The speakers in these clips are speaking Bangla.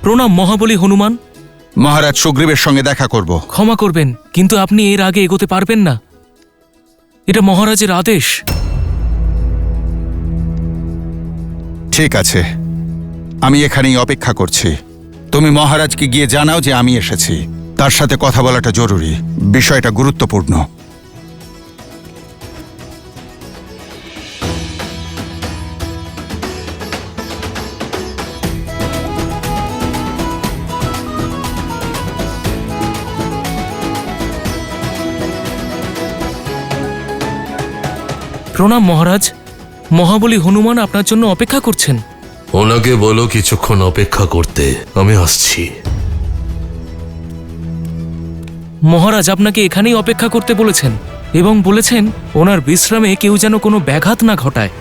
প্রণাম মহাবলী হনুমান। মহারাজ সুগ্রীবের সঙ্গে দেখা করব। ক্ষমা করবেন, কিন্তু আপনি এর আগে এগোতে পারবেন না। এটা মহারাজের আদেশ। ঠিক আছে, আমি এখানেই অপেক্ষা করছি। তুমি মহারাজকে গিয়ে জানাও যে আমি এসেছি। তার সাথে কথা বলাটা জরুরি, বিষয়টা গুরুত্বপূর্ণ। প্রণাম মহারাজ, মহাবলী হনুমান আপনার জন্য অপেক্ষা করছেন। ওনাকে বলো কিছুক্ষণ অপেক্ষা করতে, আমি আসছি। মহারাজ আপনাকে এখানেই অপেক্ষা করতে বলেছেন এবং বলেছেন ওনার বিশ্রামে কেউ যেন কোনো ব্যাঘাত না ঘটায়।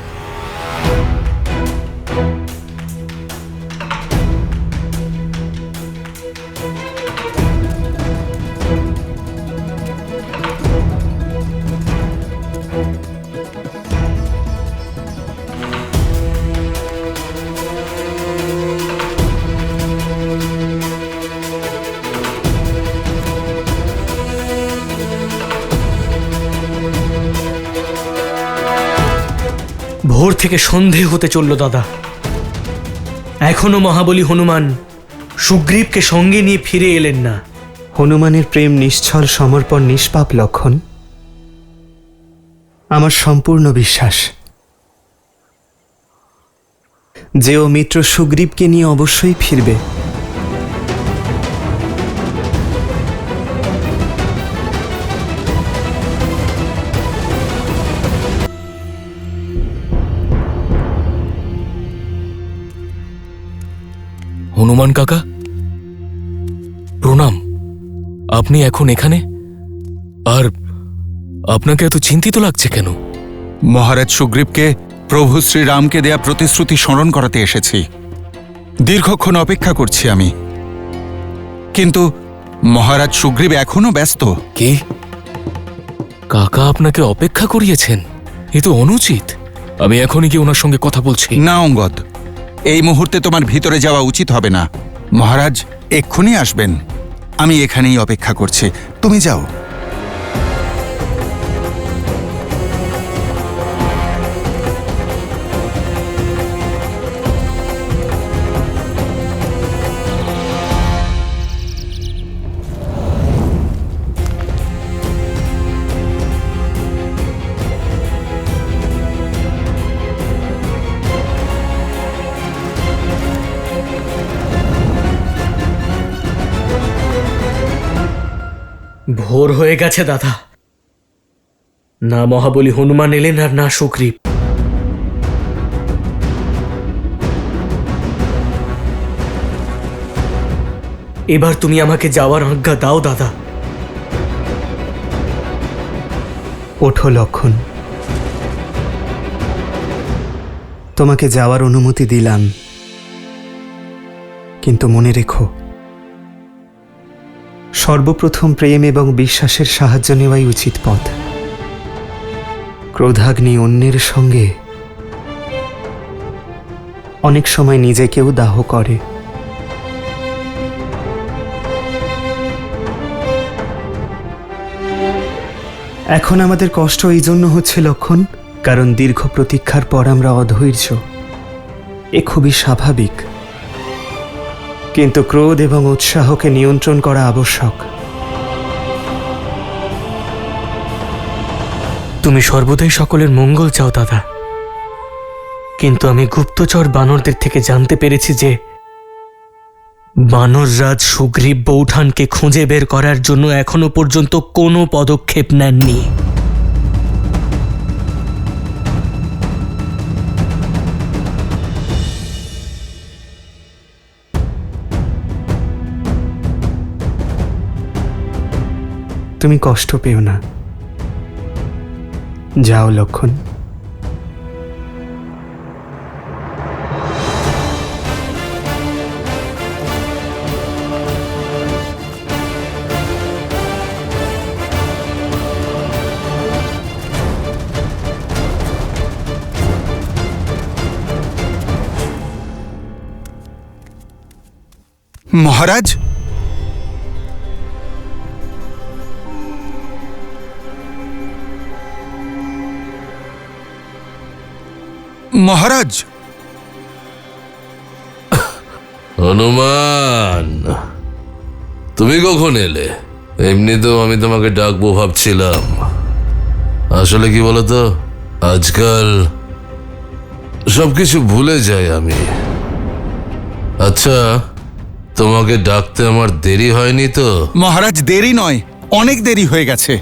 ভোর থেকে সন্ধে হতে চলল দাদা, এখনো মহাবলী হনুমান সুগ্রীবকে সঙ্গে নিয়ে ফিরে এলেন না। হনুমানের প্রেম নিশ্ছল, সমর্পণ, নিষ্পাপ লক্ষণ। আমার সম্পূর্ণ বিশ্বাস যে ও মিত্র সুগ্রীবকে নিয়ে অবশ্যই ফিরবে। হনুমান কাকা, প্রণাম। আপনি এখন এখানে, আর আপনাকে এত চিন্তিত লাগছে কেন? মহারাজ সুগ্রীবকে প্রভু শ্রীরামকে দেয়া প্রতিশ্রুতি স্মরণ করাতে এসেছি। দীর্ঘক্ষণ অপেক্ষা করছি আমি, কিন্তু মহারাজ সুগ্রীব এখনো ব্যস্ত। কি? কাকা আপনাকে অপেক্ষা করিয়েছেন? এ তো অনুচিত। আমি এখনই গিয়ে ওনার সঙ্গে কথা বলছি। না অঙ্গদ, এই মুহূর্তে তোমার ভিতরে যাওয়া উচিত হবে না। মহারাজ এক্ষুনি আসবেন। আমি এখানেই অপেক্ষা করছি, তুমি যাও। ভোর হয়ে গেছে দাদা, না মহাবলী হনুমান এলেন আর না সুগ্রীব। এবার তুমি আমাকে যাওয়ার আজ্ঞা দাও দাদা। ওঠো লক্ষণ, তোমাকে যাওয়ার অনুমতি দিলাম, কিন্তু মনে রেখো, সর্বপ্রথম প্রেম এবং বিশ্বাসের সাহায্য নেওয়াই উচিত পথ। ক্রোধাগ্নি অন্যের সঙ্গে অনেক সময় নিজেকেও দাহ করে। এখন আমাদের কষ্ট এই জন্য হচ্ছে লক্ষণ, কারণ দীর্ঘ প্রতীক্ষার পর আমরা অধৈর্য। এ খুবই স্বাভাবিক, কিন্তু ক্রোধ এবং উৎসাহকে নিয়ন্ত্রণ করা আবশ্যক। তুমি সর্বদাই সকলের মঙ্গল চাও দাদা, কিন্তু আমি গুপ্তচর বানরদের থেকে জানতে পেরেছি যে বানররাজ সুগ্রীব বৌঠানকে খুঁজে বের করার জন্য এখনো পর্যন্ত কোনো পদক্ষেপ নেননি। তুমি কষ্ট পেও না, যাও লক্ষণ। মহারাজ, মহারাজ, হনুমান, তুমি কখন এলে? এমনিতেও আমি তোমাকে ডাকবো ভাবছিলাম। আসলে কি বলতো, আজকাল সবকিছু ভুলে যাই আমি। আচ্ছা, তোমাকে ডাকতে আমার দেরি হয়নি তো? মহারাজ, দেরি নয়, অনেক দেরি হয়ে গেছে।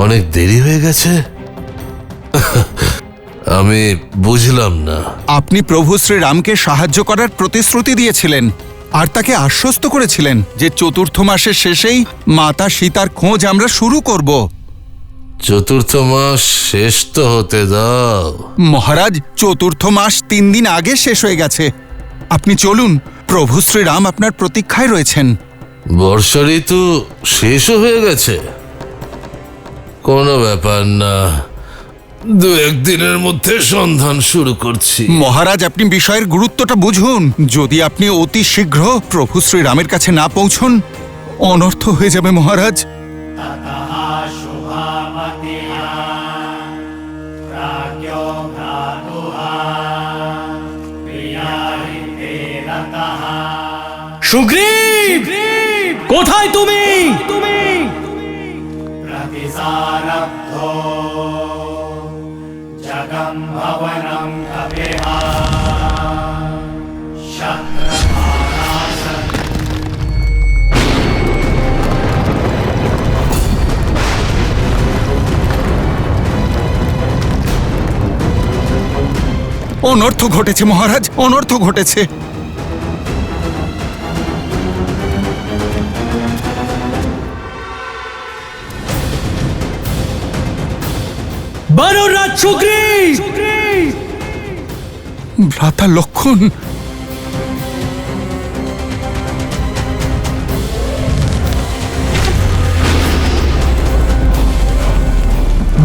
অনেক দেরি হয়ে গেছে? আমি বুঝলাম না। আপনি প্রভু শ্রীরামকে সাহায্য করার প্রতিশ্রুতি দিয়েছিলেন আর তাকে আশ্বস্ত করেছিলেন যে চতুর্থ মাসের শেষেই মাতা সীতার খোঁজ আমরা শুরু করব। চতুর্থ মাস শেষ তো হতে দাও। মহারাজ, চতুর্থ মাস 3 দিন আগে শেষ হয়ে গেছে। আপনি চলুন, প্রভু শ্রীরাম আপনার প্রতীক্ষায় রয়েছেন। বর্ষা ঋতু শেষও হয়ে গেছে? কোনো ব্যাপার না, 2-1 দিনের মধ্যে সন্ধান শুরু করছি। মহারাজ, আপনি বিষয়ের গুরুত্বটা বুঝুন। যদি আপনি অতি শীঘ্র প্রভু শ্রীরামের কাছে না পৌঁছন, অনর্থ হয়ে যাবে মহারাজ। সুগ্রীব, কোথায় তুমি? অনর্থ ঘটেছে মহারাজ, অনর্থ ঘটেছে। বানররাজ সুগ্রীব! ভ্রাতা লক্ষণ,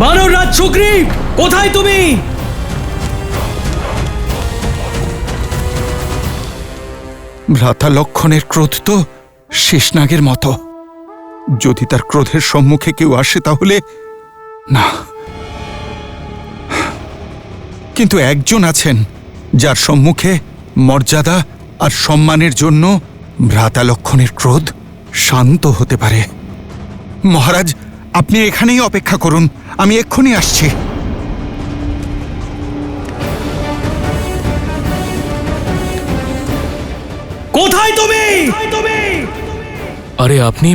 বানররাজ সুগ্রীব, কোথায় তুমি? ভ্রাতা লক্ষণের ক্রোধ তো শেষনাগের মতো। যদি তার ক্রোধের সম্মুখে কেউ আসে তাহলে না, কিন্তু একজন আছেন যার সম্মুখে মর্যাদা আর সম্মানের জন্য ভ্রাতা লক্ষণের ক্রোধ শান্ত হতে পারে। মহারাজ, আপনি এখানেই অপেক্ষা করুন, আমি এক্ষুনি আসছি। কোথায় তুমি? আরে আপনি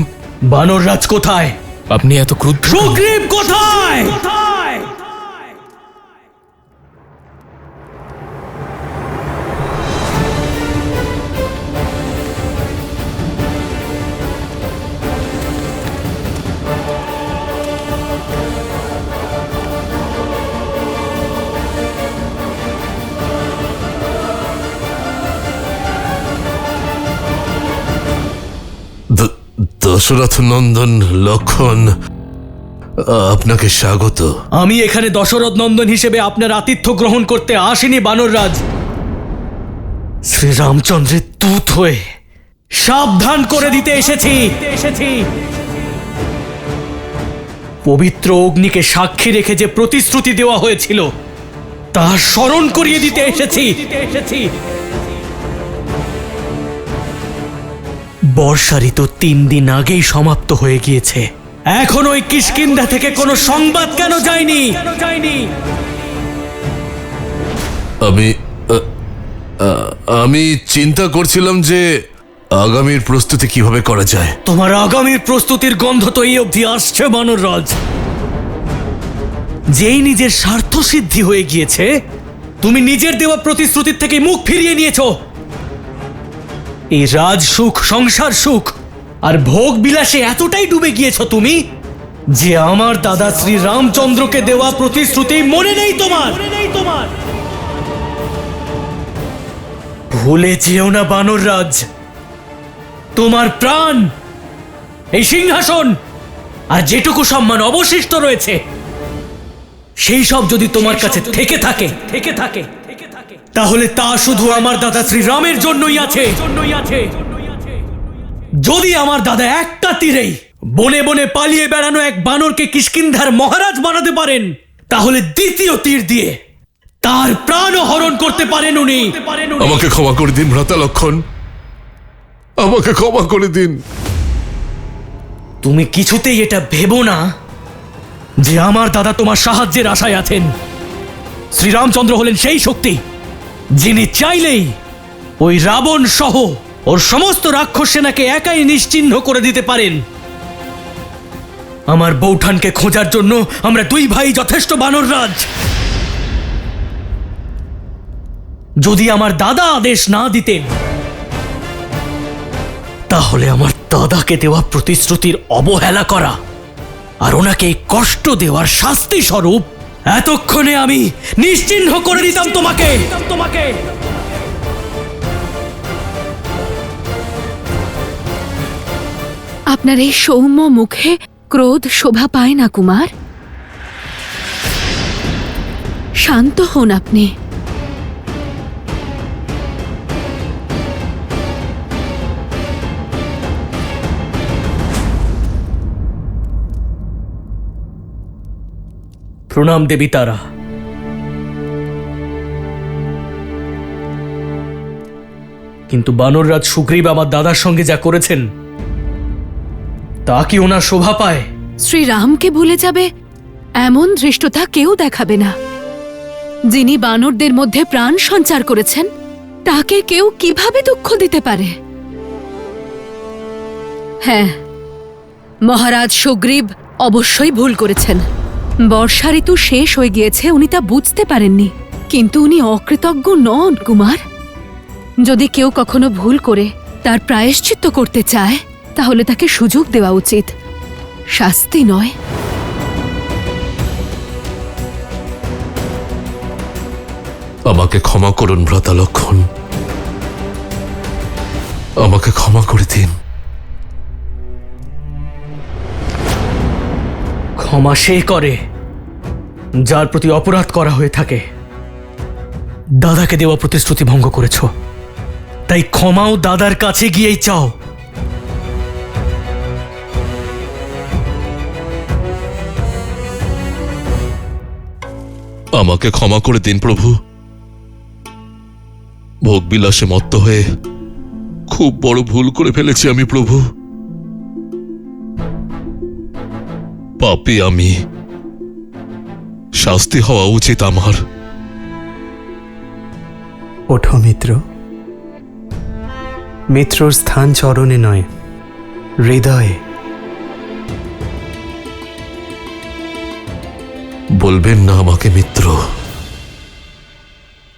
বানররাজ কোথায়? আপনি এত ক্রুদ্ধ কেন? সুগ্রীব কোথায়? দশরথ নন্দন লক্ষণ, আপনাকে স্বাগত। আমি এখানে দশরথ নন্দন হিসেবে আপনার আতিথ্য গ্রহণ করতে আসিনি বানররাজ। শ্রীরামচন্দ্রের দূত হয়ে সাবধান করে দিতে এসেছি। পবিত্র অগ্নিকে সাক্ষী রেখে যে প্রতিশ্রুতি দেওয়া হয়েছিল তা স্মরণ করিয়ে দিতে এসেছি। বর্ষা ঋতু 3 দিন আগেই সমাপ্ত হয়ে গিয়েছে, এখন ওই কিষ্কিন্ধা থেকে কোনো সংবাদ কেন যায়নি? আমি চিন্তা করছিলাম যে আগামীর প্রস্তুতি কিভাবে করা যায়। তোমার আগামীর প্রস্তুতির গন্ধ তো এই অবধি আসছে বানররাজ। যেই নিজের স্বার্থ সিদ্ধি হয়ে গিয়েছে, তুমি নিজের দেওয়া প্রতিশ্রুতির থেকে মুখ ফিরিয়ে নিয়েছো। এই রাজ সুখ, সংসার সুখ আর ভোগ বিলাসে এতটাই ডুবে গিয়েছো তুমি যে আমার দাদা শ্রী রামচন্দ্রকে দেওয়া প্রতিশ্রুতি মনে নেই তোমার। ভুলে যেও না বানররাজ, তোমার প্রাণ, এই সিংহাসন আর যেটুকু সম্মান অবশিষ্ট রয়েছে সেই সব যদি তোমার কাছে থেকে থাকে তাহলে তা শুধু আমার দাদা শ্রী রামের জন্যই আছে। যদি আমার দাদা একটা তীরেই বনে বনে পালিয়ে বেড়ানো এক বানরকে কিষ্কিন্ধার মহারাজ বানাতে পারেন, তাহলে দ্বিতীয় তীর দিয়ে তার প্রাণও হরণ করতে পারেন উনি। আমাকে ক্ষমা করে দিন ভ্রাতা লক্ষণ, আমাকে ক্ষমা করে দিন। তুমি কিছুতেই এটা ভেবো না যে আমার দাদা তোমার সাহায্যের আশায় আছেন। শ্রীরামচন্দ্র হলেন সেই শক্তি যিনি চাইলেই ওই রাবণ সহ ওর সমস্ত রাক্ষস সেনাকে একাই নিশ্চিহ্ন করে দিতে পারেন। আমার বৌঠানকে খোঁজার জন্য আমরা দুই ভাই যথেষ্ট বানররাজ। যদি আমার দাদা আদেশ না দিতেন, তাহলে আমার দাদাকে দেওয়া প্রতিশ্রুতির অবহেলা করা আর ওনাকে কষ্ট দেওয়ার শাস্তি স্বরূপ এতক্ষণে আমি নিশ্চিহ্ন করে দিতাম তোমাকে। আপনার এই সৌম্য মুখে ক্রোধ শোভা পায় না কুমার। শান্ত হন আপনি। প্রণাম দেবী তারা। কিন্তু বানররাজ সুগ্রীব আমার দাদার সঙ্গে যা করেছেন তা কি ওনার শোভা পায়? শ্রীরামকে ভুলে যাবে এমন ধৃষ্টতা কেউ দেখাবে না। যিনি বানরদের মধ্যে প্রাণ সঞ্চার করেছেন তাকে কেউ কিভাবে দুঃখ দিতে পারে? হ্যাঁ, মহারাজ সুগ্রীব অবশ্যই ভুল করেছেন। বর্ষা ঋতু শেষ হয়ে গিয়েছে, উনি তা বুঝতে পারেননি। কিন্তু উনি অকৃতজ্ঞ নন কুমার। যদি কেউ কখনো ভুল করে তার প্রায়শ্চিত্ত করতে চায়, তাহলে তাকে সুযোগ দেওয়া উচিত, শাস্তি নয়। আমাকে ক্ষমা করুন ভ্রাতা লক্ষণ, আমাকে ক্ষমা করে দিন। ক্ষমা সে করে যার প্রতি অপরাধ করা হয়ে থাকে। দাদাকে দেওয়া প্রতিশ্রুতি ভঙ্গ করেছ, তাই ক্ষমাও দাদার কাছে গিয়েই চাও। আমাকে ক্ষমা করে দিন প্রভু। ভোগবিলাসে মত্ত হয়ে খুব বড় ভুল করে ফেলেছি আমি প্রভু। পাপী আমি, শাস্তি হওয়া উচিত আমার। ওঠো মিত্র। মিত্রর স্থান চরণে নয়, হৃদয়ে। বলবেন না আমাকে মিত্র,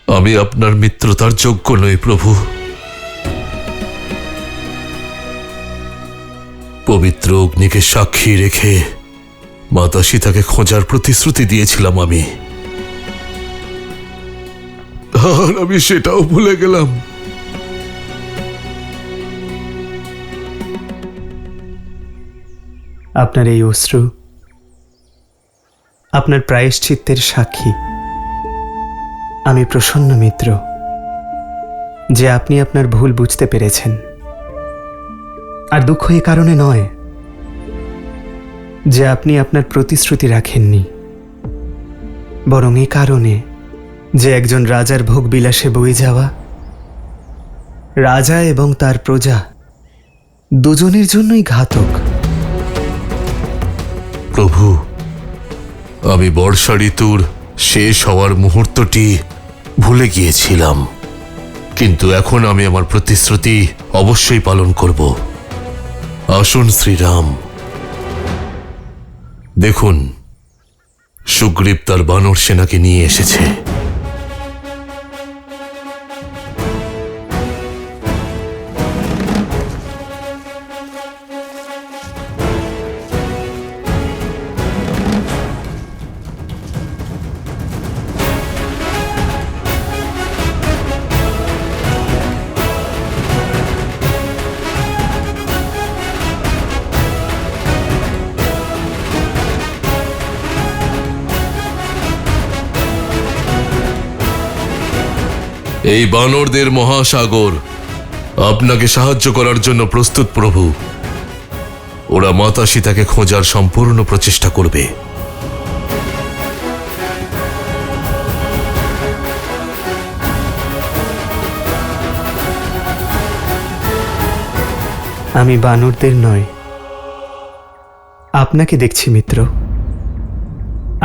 আমি আপনার মিত্রতার যোগ্য নই প্রভু। পবিত্র অগ্নিকে সাক্ষী রেখে মাতা সীতাকে খোঁজার প্রতিশ্রুতি দিয়েছিলাম আমি, আর আমি সেটাও ভুলে গেলাম। আপনার এই অশ্রু আপনার প্রায়শ্চিত্তের সাক্ষী। আমি প্রসন্ন মিত্র যে আপনি আপনার ভুল বুঝতে পেরেছেন। আর দুঃখ এ কারণে নয় যে আপনি আপনার প্রতিশ্রুতি রাখেননি, বরং এ কারণে যে একজন রাজার ভোগবিলাসে বয়ে যাওয়া রাজা এবং তার প্রজা দুজনের জন্যই ঘাতক। প্রভু, আমি বর্ষা ঋতুর শেষ হওয়ার মুহূর্তটি ভুলে গিয়েছিলাম, কিন্তু এখন আমি আমার প্রতিশ্রুতি অবশ্যই পালন করব। আসুন শ্রীরাম, দেখুন সুগ্রীব তার বানর সেনাকে নিয়ে এসেছে। এই বানরদের মহাসাগর আপনাকে সাহায্য করার জন্য প্রস্তুত প্রভু। ওরা মাতা সীতাকে খোঁজার সম্পূর্ণ প্রচেষ্টা করবে। আমি বানরদের নয়, আপনাকে দেখছি মিত্র।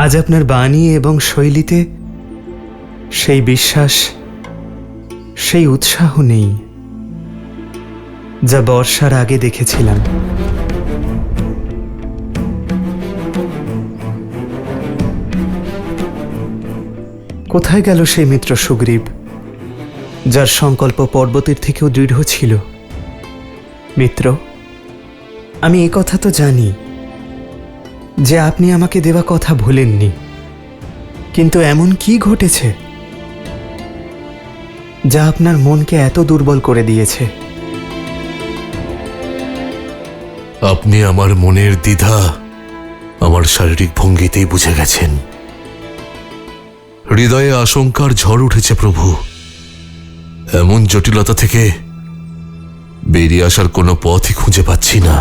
আজ আপনার বাণী এবং শৈলীতে সেই বিশ্বাস, সেই উৎসাহ নেই যা বর্ষার আগে দেখেছিলাম। কোথায় গেল সেই মিত্র সুগ্রীব, যার সংকল্প পর্বতের থেকেও দৃঢ় ছিল? মিত্র, আমি এ কথা তো জানি যে আপনি আমাকে দেওয়া কথা ভুলেননি, কিন্তু এমন কি ঘটেছে যা আপনার মনকে এত দুর্বল করে দিয়েছে? আপনি আমার মনের দ্বিধা আমার শারীরিক ভঙ্গিতেই বুঝে গেছেন। হৃদয়ে আশঙ্কার ঝড় উঠেছে প্রভু। এমন জটিলতা থেকে বেরিয়ে আসার কোনো পথই খুঁজে পাচ্ছি না।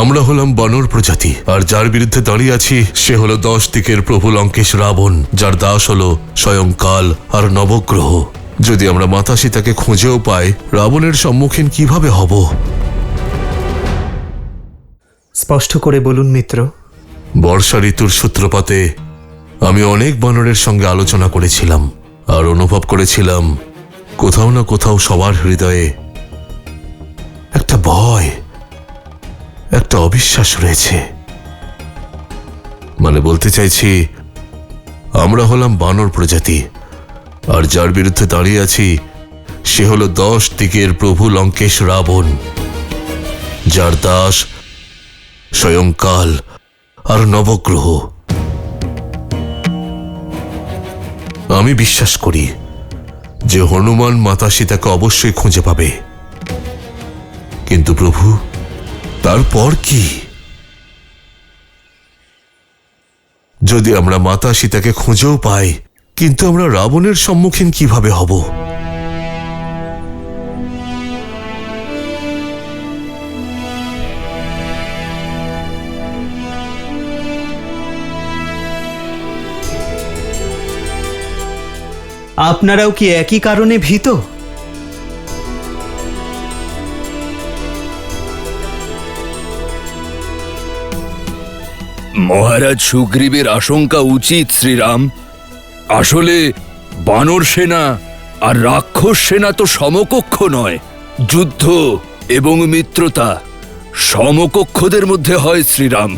আমরা হলাম বানর প্রজাতি, আর যার বিরুদ্ধে দাঁড়িয়ে আছি সে হলো 10 দিকের প্রভু লঙ্কেশ রাবণ, যার দাস হলো স্বয়ং কাল আর নবগ্রহ। যদি আমরা মাতা সীতাকে খুঁজেও পাই, রাবণের সম্মুখীন কিভাবে হব? স্পষ্ট করে বলুন মিত্র। বর্ষা ঋতুর সূত্রপাতে আমি অনেক বানরের সঙ্গে আলোচনা করেছিলাম, আর অনুভব করেছিলাম কোথাও না কোথাও সবার হৃদয়ে একটা ভয়, একটা অবিশ্বাস রয়েছে। মানে বলতে চাইছি, আমরা হলাম বানর প্রজাতি, আর যার বিরুদ্ধে দাঁড়িয়ে আছি সে হলো 10 দিকের প্রভু লঙ্কেশ রাবণ, যার দাস স্বয়ং কাল আর নবগ্রহ। আমি বিশ্বাস করি যে হনুমান মাতা সীতাকে অবশ্যই খুঁজে পাবে, কিন্তু প্রভু তারপর কি? যদি আমরা মাতা সীতাকে খুঁজেও পাই, কিন্তু আমরা রাবণের সম্মুখীন কিভাবে হব? আপনারাও কি একই কারণে ভীত? মহারাজ সুগ্রীবের আশঙ্কা উচিত শ্রীরাম। আসলে বানর সেনা আর রাক্ষস সেনা তো সমকক্ষ নয়। যুদ্ধ এবং মিত্রতা সমকক্ষদের মধ্যে হয় শ্রীরাম।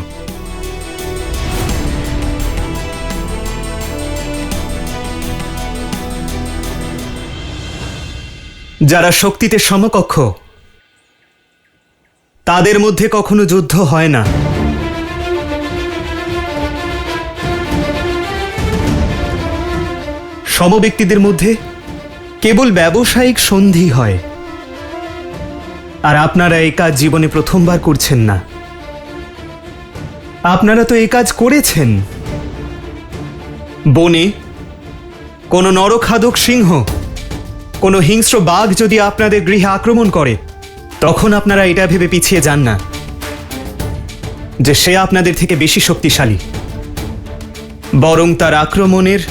যারা শক্তিতে সমকক্ষ তাদের মধ্যে কখনো যুদ্ধ হয় না। সমব্যক্তিদের মধ্যে কেবল ব্যবসায়িক সন্ধি হয়। আর আপনারা এই কাজ জীবনে প্রথমবার করছেন না, আপনারা তো এই কাজ করেছেন। বনে কোনো নরখাদক সিংহ, কোনো হিংস্র বাঘ যদি আপনাদের গৃহে আক্রমণ করে, তখন আপনারা এটা ভেবে পিছিয়ে যান না যে সে আপনাদের থেকে বেশি শক্তিশালী, বরং তার আক্রমণের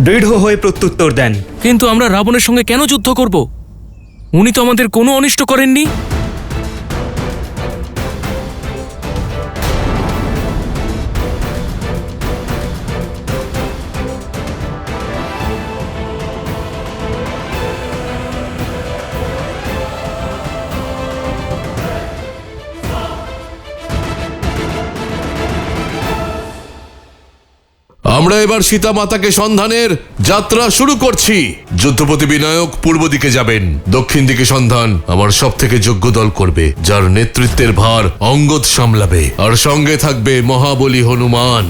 দৃঢ় হয়ে প্রত্যুত্তর দেন। কিন্তু আমরা রাবণের সঙ্গে কেন যুদ্ধ করব? উনি তো আমাদের কোনো অনিষ্ট করেননি। আমরা এবার সীতা মাতাকে সন্ধানের যাত্রা শুরু করছি। যুদ্ধপতি বিনায়ক পূর্ব দিকে যাবেন, দক্ষিণ দিকে সন্ধান আমার সব থেকে যোগ্য দল করবে, যার নেতৃত্বের ভার অঙ্গদ সামলাবে, আর সঙ্গে থাকবে মহাবলী হনুমান।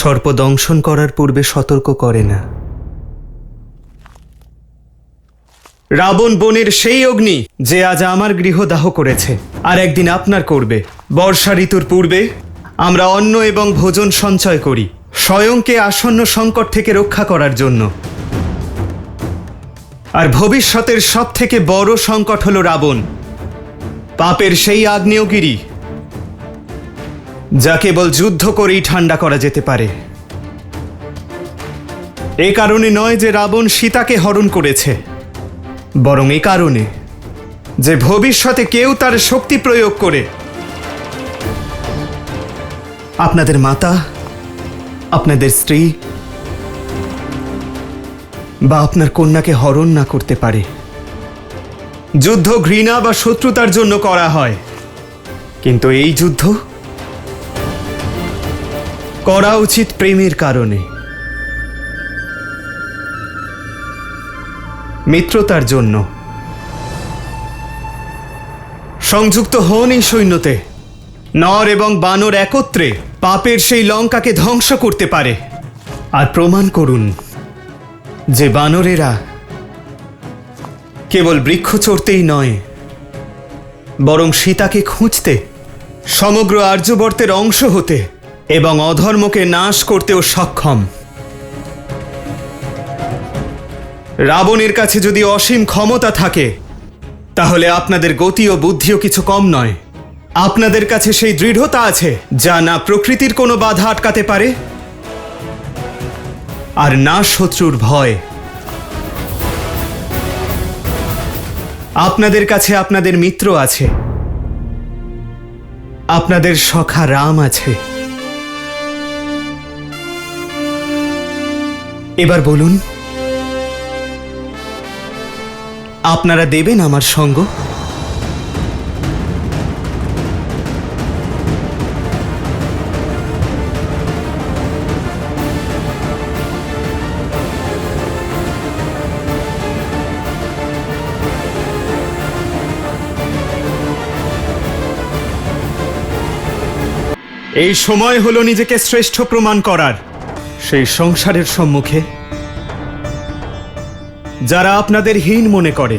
সর্প দংশন করার পূর্বে সতর্ক করে না। রাবণ বনের সেই অগ্নি যে আজ আমার গৃহ দাহ করেছে, আর একদিন আপনার করবে। বর্ষা ঋতুর পূর্বে আমরা অন্ন এবং ভোজন সঞ্চয় করি, স্বয়ংকে আসন্ন সংকট থেকে রক্ষা করার জন্য। আর ভবিষ্যতের সব থেকে বড় সংকট হল রাবণ, পাপের সেই আগ্নেয়গিরি যা কেবল যুদ্ধ করেই ঠান্ডা করা যেতে পারে। এ কারণে নয় যে রাবণ সীতাকে হরণ করেছে, বরং এ কারণে যে ভবিষ্যতে কেউ তার শক্তি প্রয়োগ করে আপনাদের মাতা, আপনাদের স্ত্রী বা আপনার কন্যাকে হরণ না করতে পারে। যুদ্ধ ঘৃণা বা শত্রুতার জন্য করা হয়, কিন্তু এই যুদ্ধ করা উচিত প্রেমের কারণে, মিত্রতার জন্য। সংযুক্ত হন এই সৈন্যতে। নর এবং বানর একত্রে পাপের সেই লঙ্কাকে ধ্বংস করতে পারে। আর প্রমাণ করুন যে বানরেরা কেবল বৃক্ষ চড়তেই নয়, বরং সীতাকে খুঁজতে, সমগ্র আর্যবর্তের অংশ হতে এবং অধর্মকে নাশ করতেও সক্ষম। রাবণের কাছে যদি অসীম ক্ষমতা থাকে, তাহলে আপনাদের গতি ও বুদ্ধিও কিছু কম নয়। আপনাদের কাছে সেই দৃঢ়তা আছে যা না প্রকৃতির কোনো বাধা আটকাতে পারে, আর না শত্রুর ভয়। আপনাদের কাছে আপনাদের মিত্র আছে, আপনাদের সখা রাম আছে। এবার বলুন, আপনারা দেবেন আমার সঙ্গ? এই সময় হলো নিজেকে শ্রেষ্ঠ প্রমাণ করার। সেই সংসারের সম্মুখে যারা আপনাদের হীন মনে করে,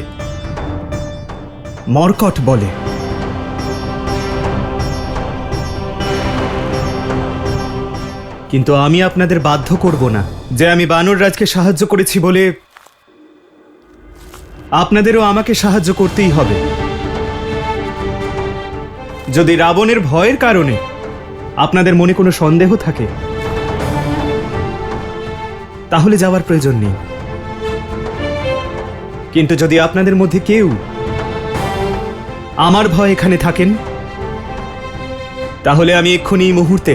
মর্কট বলে, কিন্তু আমি আপনাদের বাধ্য করব না যে আমি বানররাজকে সাহায্য করেছি বলে আপনাদেরও আমাকে সাহায্য করতেই হবে। যদি রাবণের ভয়ের কারণে আপনাদের মনে কোনো সন্দেহ থাকে, তাহলে যাওয়ার প্রয়োজন নেই। কিন্তু যদি আপনাদের মধ্যে কেউ আমার ভয় এখানে থাকেন, তাহলে আমি এক্ষুনি এই মুহূর্তে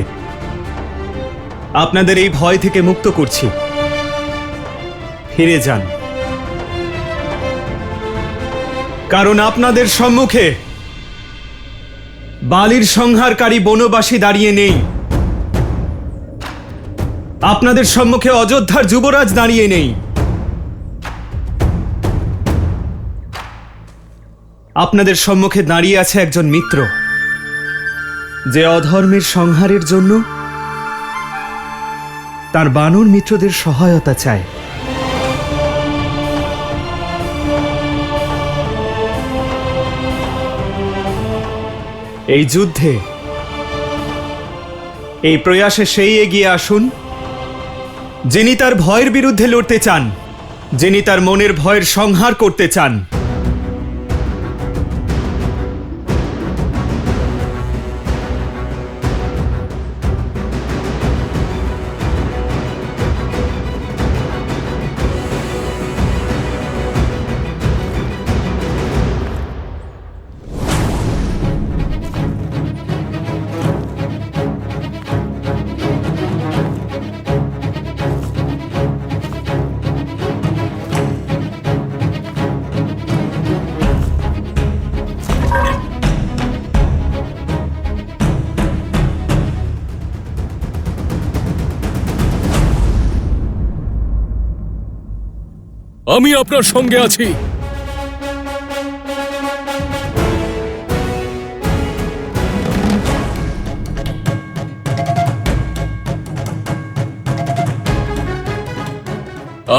আপনাদের এই ভয় থেকে মুক্ত করছি। ফিরে যান, কারণ আপনাদের সম্মুখে বালির সংহারকারী বনবাসী দাঁড়িয়ে নেই। আপনাদের সম্মুখে অযোধ্যার যুবরাজ দাঁড়িয়ে নেই। আপনাদের সম্মুখে দাঁড়িয়ে আছে একজন মিত্র, যে অধর্মের সংহারের জন্য তার বানর মিত্রদের সহায়তা চায়। এই যুদ্ধে, এই প্রয়াসে সেই এগিয়ে আসুন যিনি তার ভয়ের বিরুদ্ধে লড়তে চান, যিনি তার মনের ভয়ের সংহার করতে চান। আমি আপনার সঙ্গে আছি।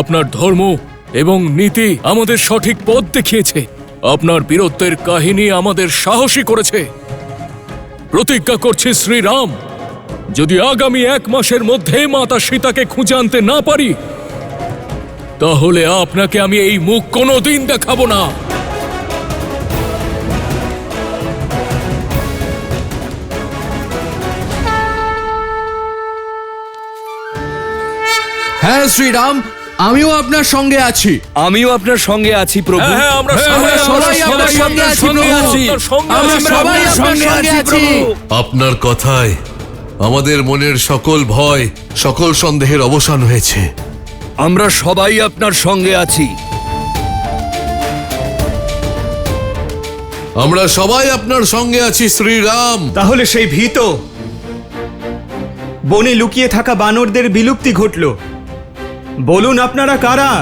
আপনার ধর্ম এবং নীতি আমাদের সঠিক পথ দেখিয়েছে। আপনার বীরত্বের কাহিনী আমাদের সাহসী করেছে। প্রতিজ্ঞা করছি শ্রীরাম, যদি আগামী 1 মাসের মধ্যে মাতা সীতাকে খুঁজে আনতে না পারি, তাহলে আপনাকে আমি এই মুখ কোনোদিন দেখাবো না। হ্যাঁ শ্রীরাম, আমিও আপনার সঙ্গে আছি। আমিও আপনার সঙ্গে আছি প্রভু। হ্যাঁ, আমরা সবাই আপনার সঙ্গে আছি প্রভু। আমরা সবাই আপনার সঙ্গে আছি। আপনার কথায় আমাদের মনের সকল ভয়, সকল সন্দেহের অবসান হয়েছে। আমরা সবাই আপনার সঙ্গে আছি। আমরা সবাই আপনার সঙ্গে আছি শ্রীরাম। তাহলে সেই ভীত বনে লুকিয়ে থাকা বানরদের বিলুপ্তি ঘটল। বলুন আপনারা কারা?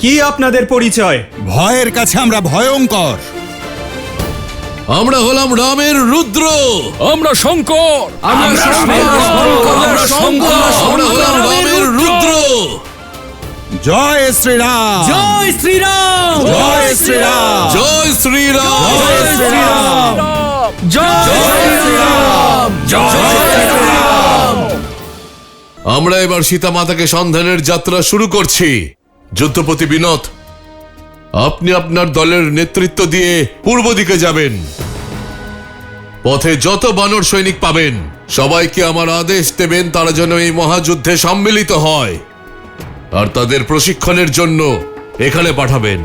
কি আপনাদের পরিচয়? ভয়ের কাছে আমরা ভয়ঙ্কর। আমরা হলাম রামের রুদ্র। আমরা শঙ্কর। আমরা হলাম রামের রুদ্র। জয় শ্রীরাম, জয় শ্রীরাম, জয় শ্রীরাম, জয় শ্রীরাম। আমরা এবার সীতা মাতাকে সন্ধানের যাত্রা শুরু করছি। যুদ্ধপতি বিনোদ, আপনি আপনার দলের নেতৃত্ব দিয়ে পূর্ব দিকে যাবেন। পথে যত বানর সৈনিক পাবেন সবাইকে আমার আদেশ দেবেন তারা যেন এই মহাযুদ্ধে সম্মিলিত হয়, আর তাদের প্রশিক্ষণের জন্য এখানে পাঠাবেন।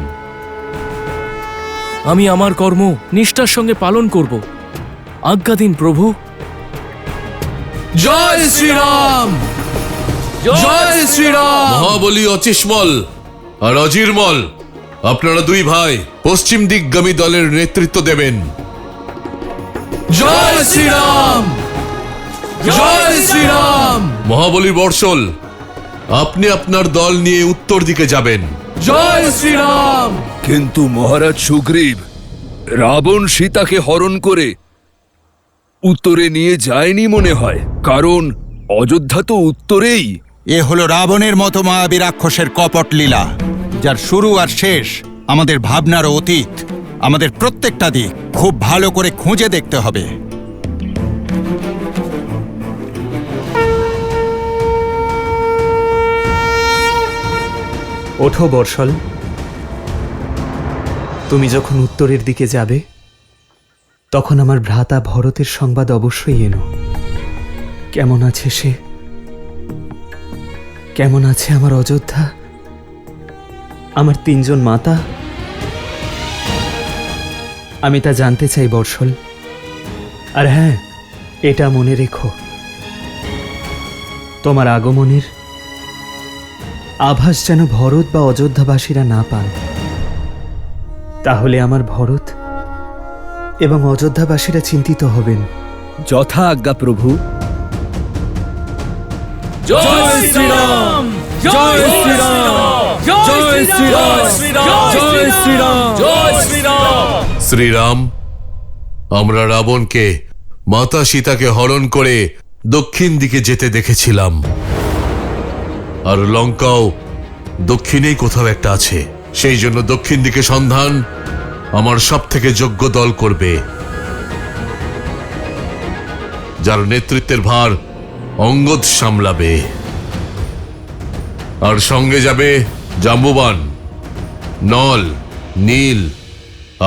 আমি আমার কর্ম নিষ্ঠার সঙ্গে পালন করব। আজ্ঞা দিন প্রভু। জয় শ্রীরাম, জয় শ্রীরাম। মহাবলী অচিষ্মল আর অজিরমল, আপনারা দুই ভাই পশ্চিম দিকগামী দলের নেতৃত্ব দেবেন। জয় শ্রীরাম, জয় শ্রীরাম। মহাবলী বর্ষল, আপনি আপনার দল নিয়ে উত্তর দিকে যাবেন। জয় শ্রীরাম। কিন্তু মহারাজ সুগ্রীব, রাবণ সীতাকে হরণ করে উত্তরে নিয়ে যায়নি মনে হয়, কারণ অযোধ্যা তো উত্তরেই। এ হলো রাবণের মতো মায়াবী রাক্ষসের কপট লীলা, যার শুরু আর শেষ আমাদের ভাবনার অতীত। আমাদের প্রত্যেকটা দিক খুব ভালো করে খুঁজে দেখতে হবে। ওঠো বর্ষল, তুমি যখন উত্তরের দিকে যাবে তখন আমার ভ্রাতা ভরতের সংবাদ অবশ্যই এনো। কেমন আছে সে? কেমন আছে আমার অযোধ্যা, আমার 3 জন মাতা? আমি তা জানতে চাই বর্ষল। আর হ্যাঁ, এটা মনে রেখো, তোমার আগমনের আভাস যেন ভরত বা অযোধ্যাবাসীরা না পায়। তাহলে আমার ভরত এবং অযোধ্যাবাসীরা চিন্তিত হবেন। যথা আজ্ঞা প্রভু। জয় শ্রীরাম, জয় শ্রীরাম, জয় শ্রীরাম, জয় শ্রীরাম, জয় শ্রীরাম। শ্রীরাম, আমরা রাবণকে মাতা সীতাকে হরণ করে দক্ষিণ দিকে যেতে দেখেছিলাম, আর লঙ্কাও দক্ষিণেই কোথাও একটা আছে। সেই জন্য দক্ষিণ দিকে সন্ধান আমার সব থেকে যোগ্য দল করবে, যার নেতৃত্বের ভার অঙ্গদ সামলাবে। আর সঙ্গে যাবে জাম্বুবান, নল, নীল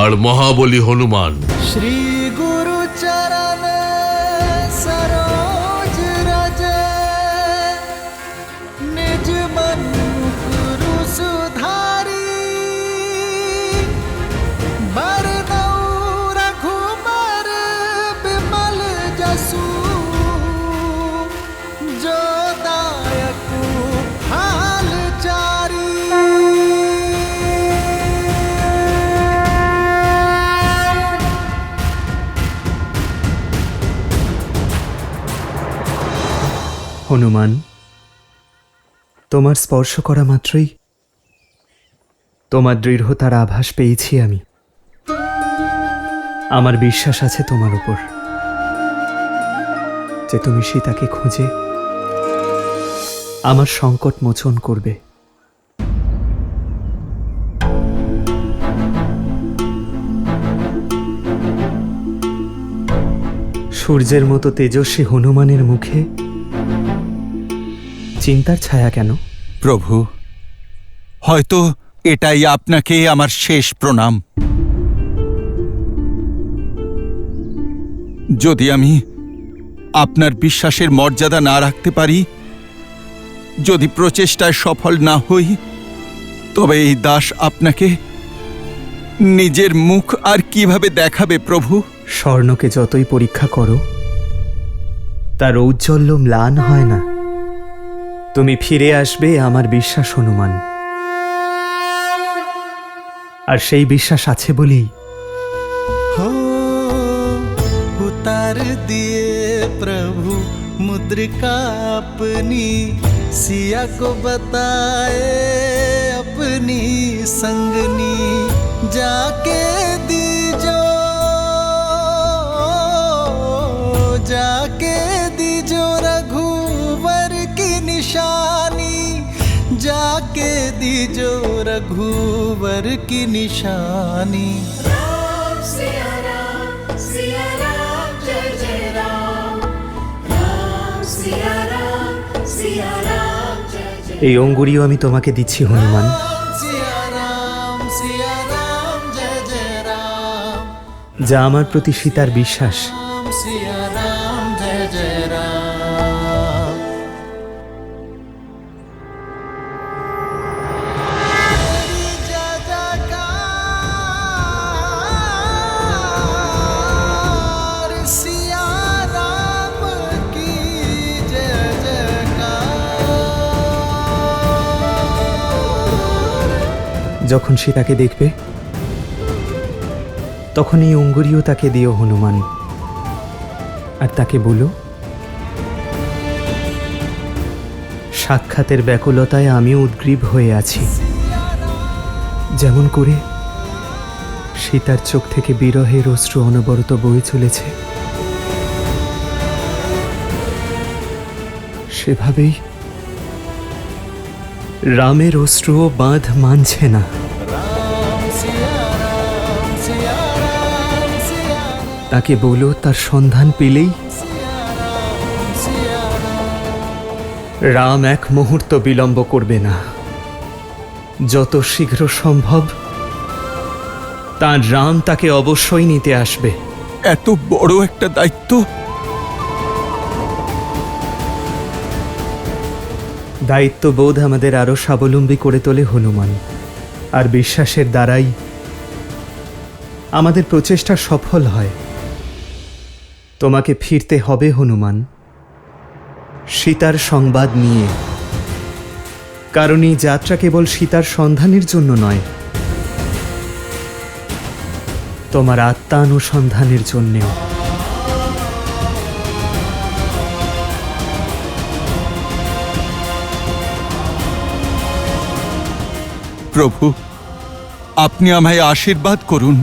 আর মহাবলী হনুমান। श्री गुरु चरण सरोज रज निज मन गुरु सुधारी बरनौ रघुबर बिमल जसु जो दायक हाल चारी। হনুমান, তোমার স্পর্শ করা মাত্রই তোমার দৃঢ়তার আভাস পেয়েছি আমি। আমার বিশ্বাস আছে তোমার উপর যে তুমি সীতাকে খুঁজে আমার সংকট মোচন করবে। সূর্যের মতো তেজস্বী হনুমানের মুখে চিন্তার ছায়া কেন? প্রভু, হয়তো এটাই আপনাকে আমার শেষ প্রণাম। যদি আমি আপনার বিশ্বাসের মর্যাদা না রাখতে পারি, যদি প্রচেষ্টায় সফল না হই, তবে এই দাস আপনাকে নিজের মুখ আর কিভাবে দেখাবে প্রভু? স্বর্ণকে যতই পরীক্ষা করো, তার ঔজ্জ্বল্য ম্লান হয় না। তুমি ফিরে আসবে আমার বিশ্বাস হনুমান, আর সেই বিশ্বাস আছে বলেই हो उतार दिए प्रभु मुद्रिका अपनी, सिया को बताए अपनी संगनी, जाके दीजो रघुवर की निशानी, जाके दीजो रघुवर की निशानी। सिया राम जय जय राम, राम सिया राम जय जय। এই অঙ্গুরীও আমি তোমাকে দিচ্ছি হনুমান। सिया राम जय जय राम, যা আমার প্রতি সীতার বিশ্বাস। सिया राम जय जय राम। सिया राम की जय जयकार। যখন সীতাকে দেখবে, তখন এই অঙ্গুরীও তাকে দিও হনুমান, আর তাকে বলো, সাক্ষাতের ব্যাকুলতায় আমিও উদ্গ্রীব হয়ে আছি, যেমন করে সীতার চোখ থেকে বিরহের অশ্রু অনবরত বয়ে চলেছে, সেভাবেই রামের অশ্রুও বাঁধ মানছে না। তাকে বলো তার সন্ধান পেলেই রাম এক মুহূর্ত বিলম্ব করবে না, যত শীঘ্র সম্ভব তার রাম তাকে অবশ্যই নিতে আসবে। এত বড় একটা দায়িত্ব! দায়িত্ববোধ আমাদের আরো স্বাবলম্বী করে তোলে হনুমান, আর বিশ্বাসের দ্বারাই আমাদের প্রচেষ্টা সফল হয়। তোমাকে ফিরতে হবে হনুমান, সীতার সংবাদ নিয়ে, কারণ এই যাত্রা কেবল সীতার সন্ধানের জন্য নয়, তোমার আত্মানুসন্ধানের জন্যেও। প্রভু, আপনি আমায় আশীর্বাদ করুন,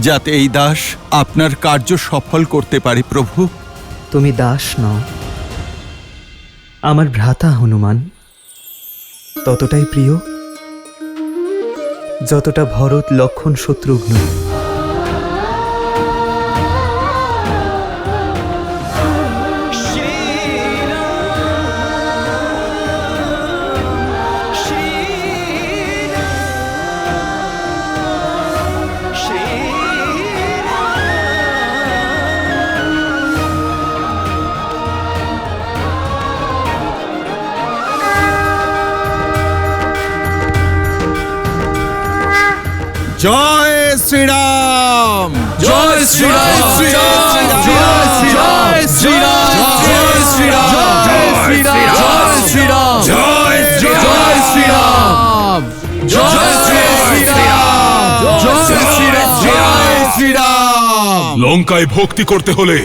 যাতে এই দাস আপনার কার্য সফল করতে পারে প্রভু। তুমি দাস নও, আমার ভ্রাতা হনুমান, ততটাই প্রিয় যতটা ভরত, লক্ষ্মণ, শত্রুঘ্ন। জয় শ্রীরাম! জয় শ্রীরাম! জয় শ্রীরাম! জয় শ্রীরাম! জয় শ্রীরাম! জয় শ্রীরাম! জয় শ্রীরাম! জয় শ্রীরাম! জয় শ্রীরাম! জয় শ্রীরাম! জয় শ্রীরাম! লঙ্কায় ভক্তি করতে হলে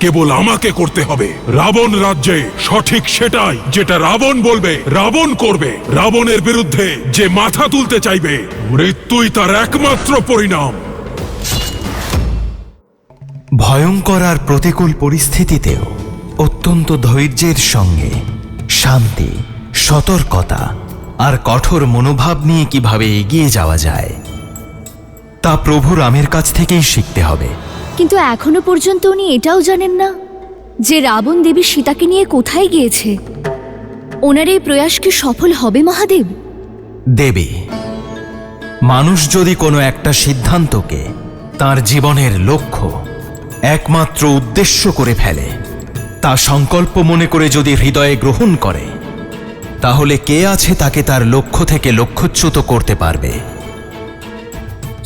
কেবল আমাকে করতে হবে। রাবণ রাজ্যে সঠিক সেটাই যেটা রাবণ বলবে, রাবণ করবে। রাবণের বিরুদ্ধে যে মাথা তুলতে চাইবে, মৃত্যুই তার একমাত্র পরিণাম। ভয়ঙ্কর আর প্রতিকূল পরিস্থিতিতেও অত্যন্ত ধৈর্যের সঙ্গে শান্তি সতর্কতা আর কঠোর মনোভাব নিয়ে কিভাবে এগিয়ে যাওয়া যায় তা প্রভু রামের কাছ থেকেই শিখতে হবে। কিন্তু এখনো পর্যন্ত উনি এটাও জানেন না যে রাবণ দেবী সীতাকে নিয়ে কোথায় গিয়েছে। ওনার এই প্রয়াস কি সফল হবে মহাদেব? দেবী, মানুষ যদি কোনো একটা সিদ্ধান্তকে তার জীবনের লক্ষ্য একমাত্র উদ্দেশ্য করে ফেলে, তা সংকল্প মনে করে যদি হৃদয়ে গ্রহণ করে, তাহলে কে আছে তাকে তার লক্ষ্য থেকে লক্ষ্যচ্যুত করতে পারবে?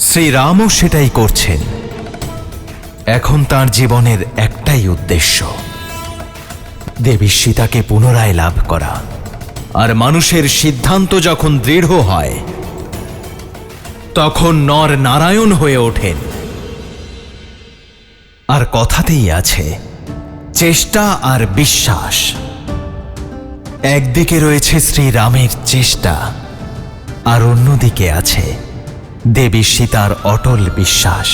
শ্রীরামও সেটাই করছেন। এখন তার জীবনের একটাই উদ্দেশ্য, দেবী সীতাকে পুনরায় লাভ করা। আর মানুষের সিদ্ধান্ত যখন দৃঢ় হয়, তখন নর নারায়ণ হয়ে ওঠেন। আর কথাতেই আছে চেষ্টা আর বিশ্বাস। একদিকে রয়েছে শ্রীরামের চেষ্টা, আর অন্যদিকে আছে দেবী সীতার অটল বিশ্বাস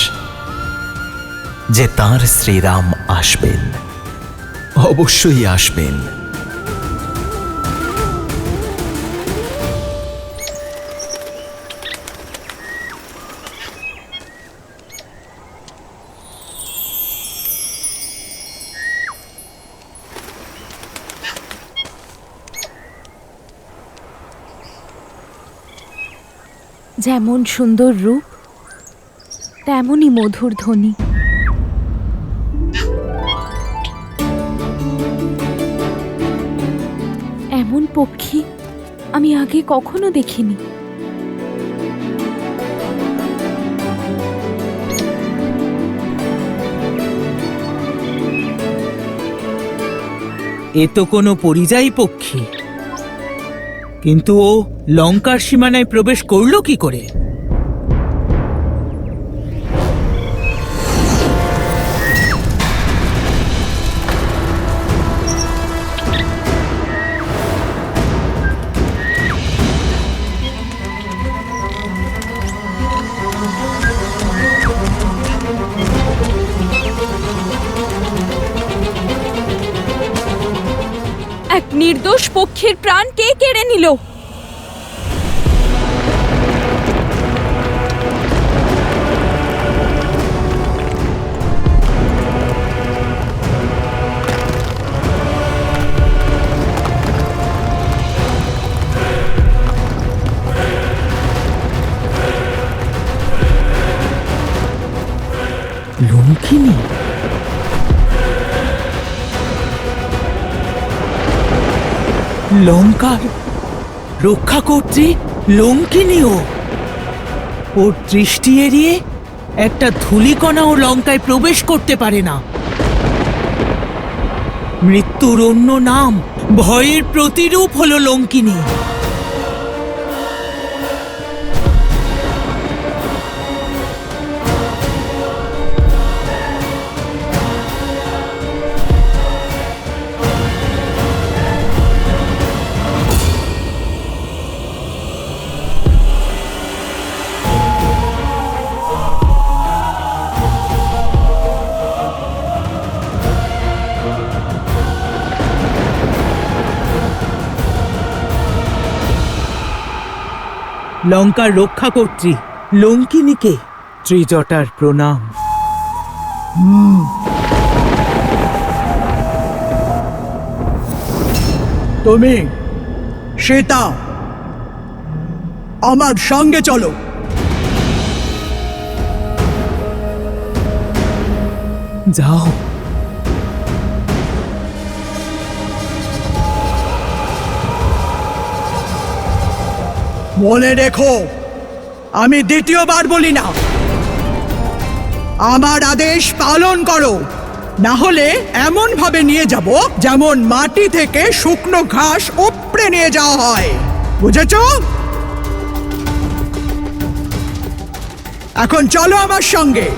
যে তাঁর শ্রীরাম আসবেন, অবশ্যই আসবেন। যেমন সুন্দর রূপ, তেমনই মধুর ধ্বনি। এমন পক্ষী আমি আগে কখনো দেখিনি। এ তো কোনো পরিযায়ী পক্ষী, কিন্তু ও লঙ্কার সীমানায় প্রবেশ করলো কি করে? এক নির্দোষ পক্ষীর প্রাণ কে কেড়ে নিল? লঙ্কিনী? লঙ্কার রক্ষা কর্ত্রী লঙ্কিনীও? ওর দৃষ্টি এড়িয়ে একটা ধূলিকণাও লঙ্কায় প্রবেশ করতে পারে না। মৃত্যুর অন্য নাম, ভয়ের প্রতিরূপ হলো লঙ্কিনী। লঙ্কার রক্ষা কর্ত্রী লঙ্কিনীকে ত্রিজটার প্রণাম। তুমি সীতা আমার সঙ্গে চলো। যাও। মনে রেখো, আমি দ্বিতীয়বার বলি না। আমার আদেশ পালন করো, না হলে এমন ভাবে নিয়ে যাব যেমন মাটি থেকে শুকনো ঘাস উপড়ে নিয়ে যাওয়া হয়। বুঝেছো? এখন চলো আমার সঙ্গে।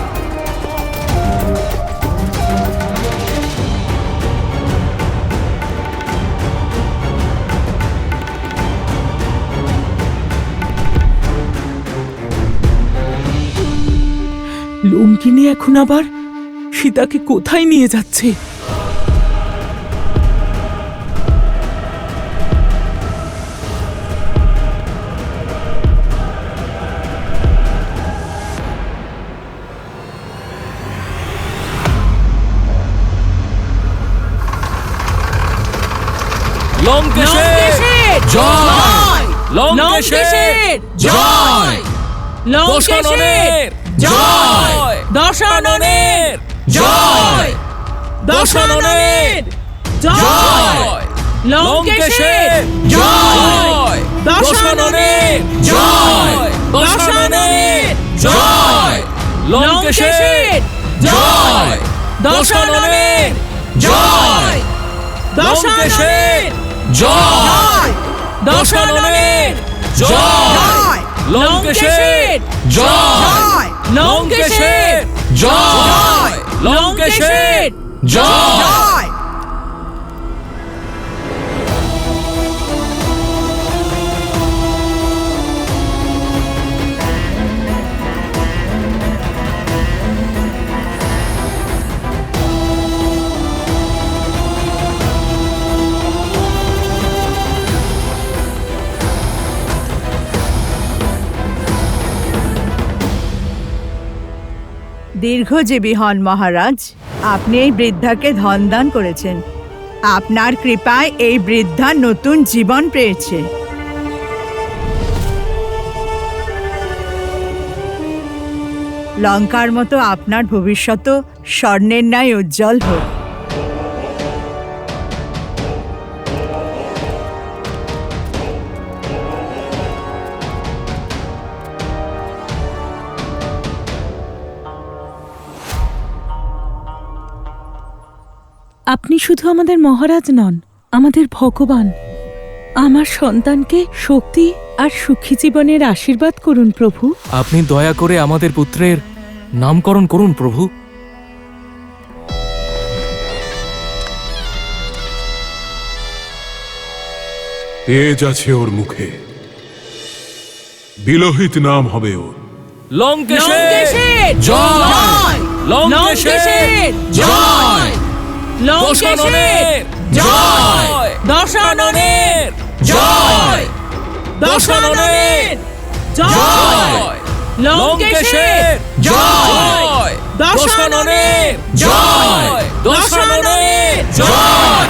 লঙ্কিনী এখন আবার সীতাকে কোথায় নিয়ে যাচ্ছে? লঙ্কেশের জয়! লঙ্কেশের জয়! দশাননের জয়! দশাননের জয়! দশাননের জয়! লঙ্কেশের জয়! দশাননের জয়! দশাননের জয়! লঙ্কেশের জয়! দশাননের জয়! লঙ্কেশের জয়! দশাননের জয়! লঙ্কেশের জয়! লঙ্কেশের জয়! লঙ্কেশের জয়! দীর্ঘজীবী হন মহারাজ। আপনি এই বৃদ্ধাকে ধন দান করেছেন। আপনার কৃপায় এই বৃদ্ধা নতুন জীবন পেয়েছে। লঙ্কার মতো আপনার ভবিষ্যৎ স্বর্ণের ন্যায় উজ্জ্বল হোক। আপনি শুধু আমাদের মহারাজ নন, আমাদের ভগবান। আমার সন্তানকে শক্তি আর সুখী জীবনের আশীর্বাদ করুন প্রভু। আপনি দয়া করে আমাদের পুত্রের নামকরণ করুন প্রভু। তেজ আছে ওর মুখে, বিলোহিত নাম হবে ওর। লঙ্কেশের জয়! লঙ্কেশের জয়! দশাননের জয়! দশাননের জয়! দশাননের জয়! লঙ্কেশের জয়! দশাননের জয়! দশাননের জয়!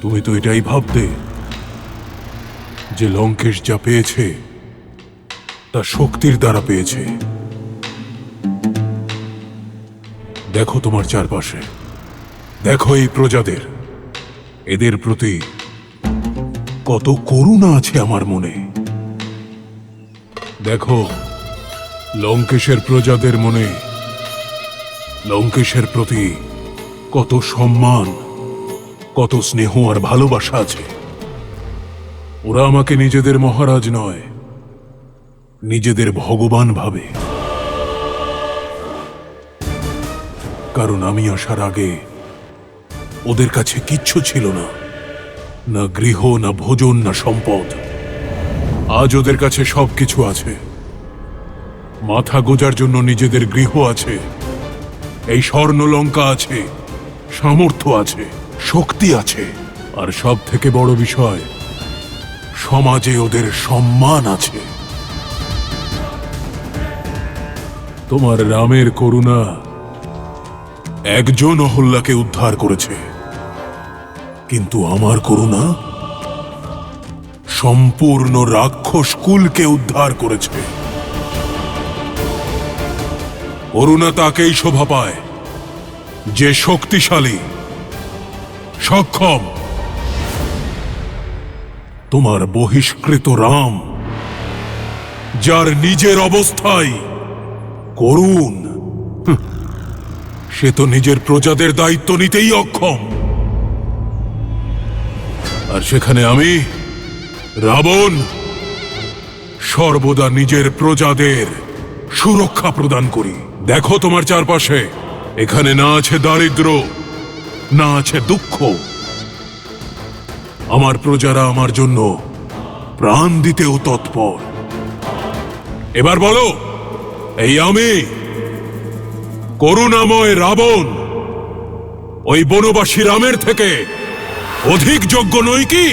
তুমি তো এটাই ভাবতে যে লঙ্কেশ যা পেয়েছে তা শক্তির দ্বারা পেয়েছে। দেখো তোমার চারপাশে, দেখো এই প্রজাদের, এদের প্রতি কত করুণা আছে আমার মনে। দেখো লঙ্কেশের প্রজাদের মনে লঙ্কেশের প্রতি কত সম্মান, কত স্নেহ আর ভালোবাসা আছে। ওরা আমাকে নিজেদের মহারাজ নয়, নিজেদের ভগবান ভাবে। কারণ আমি আসার আগে ওদের কাছে কিচ্ছু ছিল না, না গৃহ, না ভোজন, না সম্পদ। আজ ওদের কাছে সবকিছু আছে। মাথা গোজার জন্য নিজেদের গৃহ আছে, এই স্বর্ণলঙ্কা আছে, সামর্থ্য আছে, শক্তি আছে, আর সব থেকে বড় বিষয়, সমাজে ওদের সম্মান আছে। তোমার রামের করুণা একজন অহল্যাকে উদ্ধার করেছে, কিন্তু আমার করুণা সম্পূর্ণ রাক্ষস কুলকে উদ্ধার করেছে। করুণা তাকেই শোভা পায় যে শক্তিশালী, সক্ষম। তোমার বহিষ্কৃত রাম, যার নিজের অবস্থায় করুণ, সে তো নিজের প্রজাদের দায়িত্ব নিতেই অক্ষম। আর সেখানে আমি রাবণ সর্বদা নিজের প্রজাদের সুরক্ষা প্রদান করি। দেখো তোমার চারপাশে, এখানে না আছে দারিদ্র, না আছে দুঃখ। আমার প্রজারা আমার জন্য প্রাণ দিতেও তৎপর। এবার বলো, এই আমি করুণাময় রাবণ ওই বনবাসী রামের থেকে অধিক যোগ্য নই কি?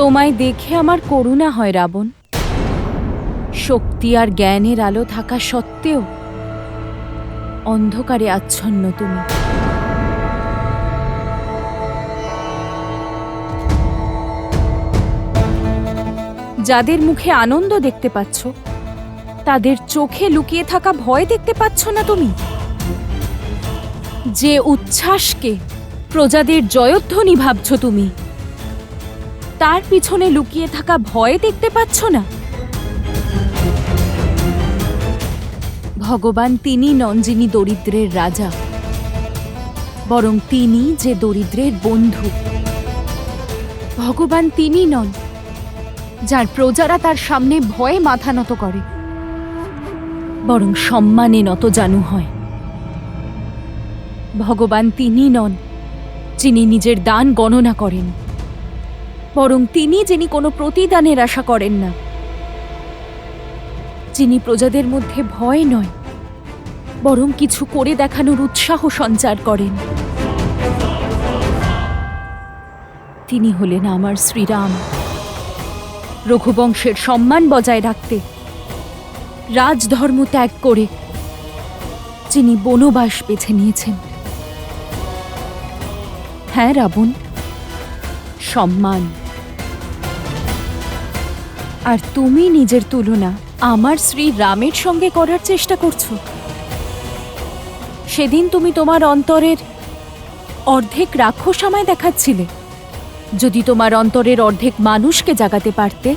তোমায় দেখে আমার করুণা হয় রাবণ। শক্তি আর জ্ঞানের আলো থাকা সত্ত্বেও অন্ধকারে আচ্ছন্ন তুমি। যাদের মুখে আনন্দ দেখতে পাচ্ছ, তাদের চোখে লুকিয়ে থাকা ভয় দেখতে পাচ্ছ না তুমি? যে উচ্ছ্বাসকে প্রজাদের জয়ধ্বনি ভাবছ তুমি, তার পিছনে লুকিয়ে থাকা ভয় দেখতে পাচ্ছ না? ভগবান তিনি নন যিনি দরিদ্রের রাজা, বরং তিনি যে দরিদ্রের বন্ধু। ভগবান তিনি নন যার প্রজারা তার সামনে ভয়ে মাথা নত করে, বরং সম্মানে নত জানু হয়। ভগবান তিনি নন যিনি নিজের দান গণনা করেন, বরং তিনি যিনি কোনো প্রতিদানের আশা করেন না। যিনি প্রজাদের মধ্যে ভয় নয়, বরং কিছু করে দেখানোর উৎসাহ সঞ্চার করেন। তিনি হলেন আমার শ্রীরাম। রঘুবংশের সম্মান বজায় রাখতে রাজধর্ম ত্যাগ করে যিনি বনবাস বেছে নিয়েছেন। হ্যাঁ রাবণ, সম্মান। আর তুমি নিজের তুলনা আমার শ্রী রামের সঙ্গে করার চেষ্টা করছো। সেদিন তুমি তোমার অন্তরের অর্ধেক রাক্ষস আমায় দেখাচ্ছিলে। যদি তোমার অন্তরের অর্ধেক মানুষকে জাগাতে পারতে,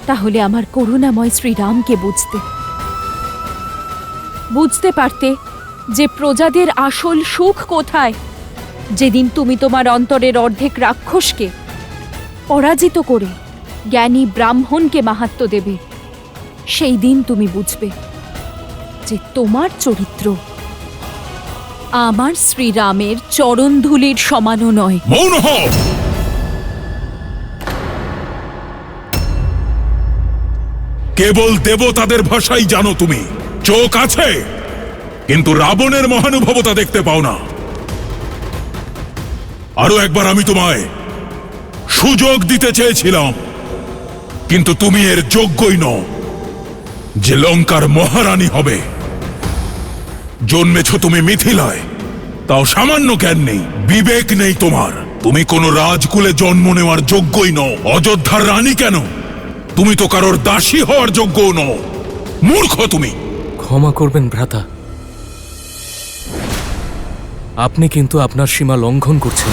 তাহলে আমার করুণাময় শ্রীরামকে বুঝতে পারতে যে প্রজাদের আসল সুখ কোথায়। যেদিন তুমি তোমার অন্তরের অর্ধেক রাক্ষসকে পরাজিত করে জ্ঞানী ব্রাহ্মণকে মাহাত্ম্য দেবে, সেই দিন তুমি বুঝবে যে তোমার চরিত্র আমার শ্রীরামের চরণধূলির সমানও নয়। মৌন হও! কেবল দেবতাদের ভাষাই জানো তুমি। চোখ আছে, কিন্তু রাবণের মহানুভবতা দেখতে পাও না। আরো একবার আমি তোমায় সুযোগ দিতে চেয়েছিলাম, কিন্তু তুমি এর যোগ্যই নও যে লঙ্কার মহারানী হবে। জন্মেছ তুমি মিথিলায়, তাও সামান্য জ্ঞান নেই, বিবেক নেই তোমার। তুমি কোনো রাজকুলে জন্ম নেওয়ার যোগ্যই নও। অযোধ্যার রানী কেন, তুমি তো কারোর দাসী হওয়ার যোগ্যও নও। মূর্খ তুমি। ক্ষমা করবেন ভ্রাতা, আপনি কিন্তু আপনার সীমা লঙ্ঘন করছেন।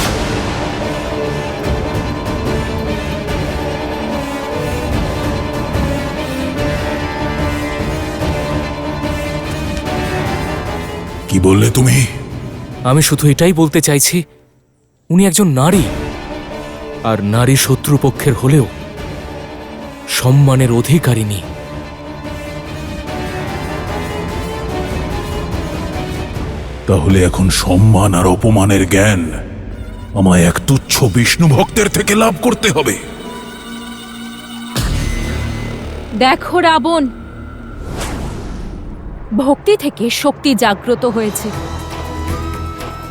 কি বললে তুমি? আমি শুধু এটাই বলতে চাইছি, উনি একজন নারী, আর নারী শত্রুপক্ষের হলেও সম্মানের অধিকারিণী। তাহলে এখন সম্মান আর অপমানের জ্ঞান আমায় এক তুচ্ছ বিষ্ণু ভক্তের থেকে লাভ করতে হবে। দেখো রাবণ, ভক্তি থেকে শক্তি জাগ্রত হয়েছে,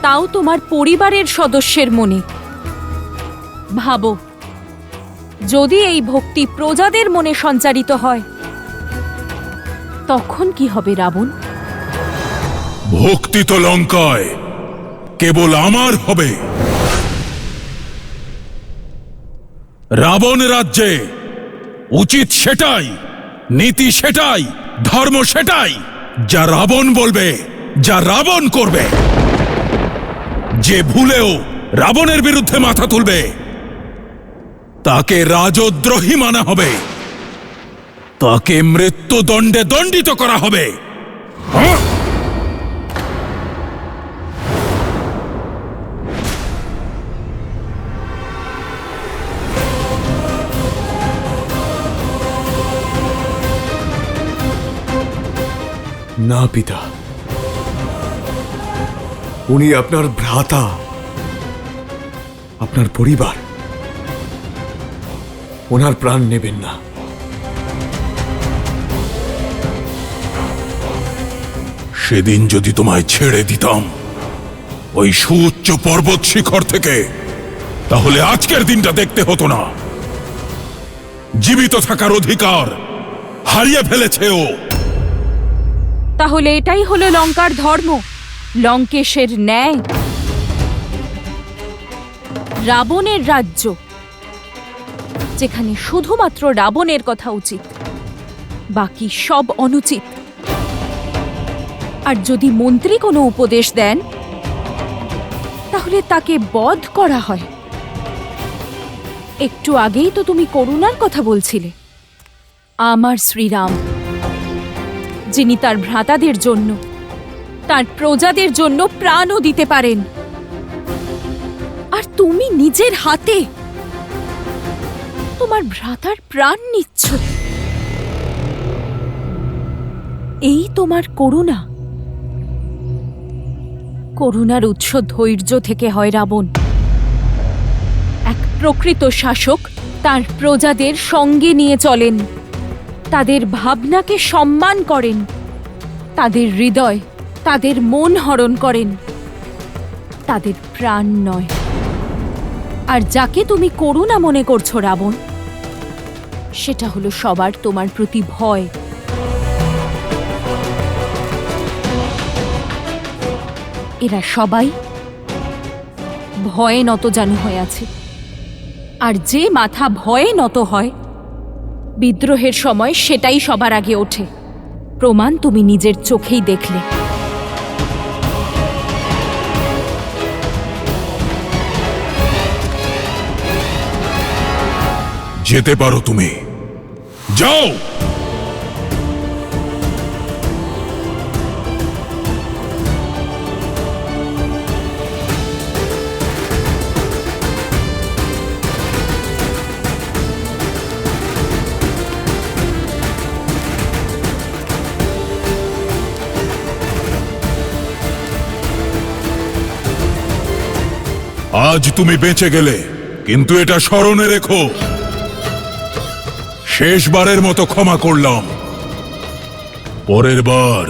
তাও তোমার পরিবারের সদস্যের মনে। ভাবো, যদি এই ভক্তি প্রজাদের মনে সঞ্চারিত হয়, তখন কি হবে রাবণ? ভক্তি তো লঙ্কায় কেবল আমার হবে। রাবণ রাজ্যে উচিত সেটাই, নীতি সেটাই, ধর্ম সেটাই যা রাবণ বলবে, যা রাবণ করবে। যে ভুলেও রাবণের বিরুদ্ধে মাথা তুলবে, তাকে রাজদ্রোহী মানা হবে, তাকে মৃত্যুদণ্ডে দণ্ডিত করা হবে। না পিতা, উনি আপনার ভ্রাতা, আপনার পরিবার। ওনার প্রাণ নেবেন না। সেদিন যদি তোমায় ছেড়ে দিতাম ওই সুউচ্চ পর্বত শিখর থেকে, তাহলে আজকের দিনটা দেখতে হতো না। জীবিত থাকার অধিকার হারিয়ে ফেলেছে ও। তাহলে এটাই হলো লঙ্কার ধর্ম, লঙ্কেশের ন্যায়, রাবণের রাজ্য, যেখানে শুধুমাত্র রাবণের কথা উচিত, বাকি সব অনুচিত। আর যদি মন্ত্রী কোনো উপদেশ দেন তাহলে তাকে বধ করা হয়। একটু আগেই তো তুমি করুণার কথা বলছিলে। আমার শ্রীরাম, যিনি তার ভ্রাতাদের জন্য, তার প্রজাদের জন্য প্রাণও দিতে পারেন, আর তুমি নিজের হাতে তোমার ভ্রাতার প্রাণ নিচ্ছ। এই তোমার করুণা? করুণার উৎস ধৈর্য থেকে হয় রাবণ। এক প্রকৃত শাসক তার প্রজাদের সঙ্গে নিয়ে চলেন, তাদের ভাবনাকে সম্মান করেন, তাদের হৃদয়, তাদের মন হরণ করেন, তাদের প্রাণ নয়। আর যাকে তুমি করুণা মনে করছো রাবণ, সেটা হলো সবার তোমার প্রতি ভয়। এরা সবাই ভয়ে নতজানু হয়ে আছে, আর যে মাথা ভয়ে নত হয় বিদ্রোহের সময় সেটাই সবার আগে ওঠে। প্রমাণ তুমি নিজের চোখেই দেখলে। যেতে পারো তুমি, যাও। আজ তুমি বেঁচে গেলে, কিন্তু এটা স্মরণে রেখো, শেষবারের মতো ক্ষমা করলাম। পরের বার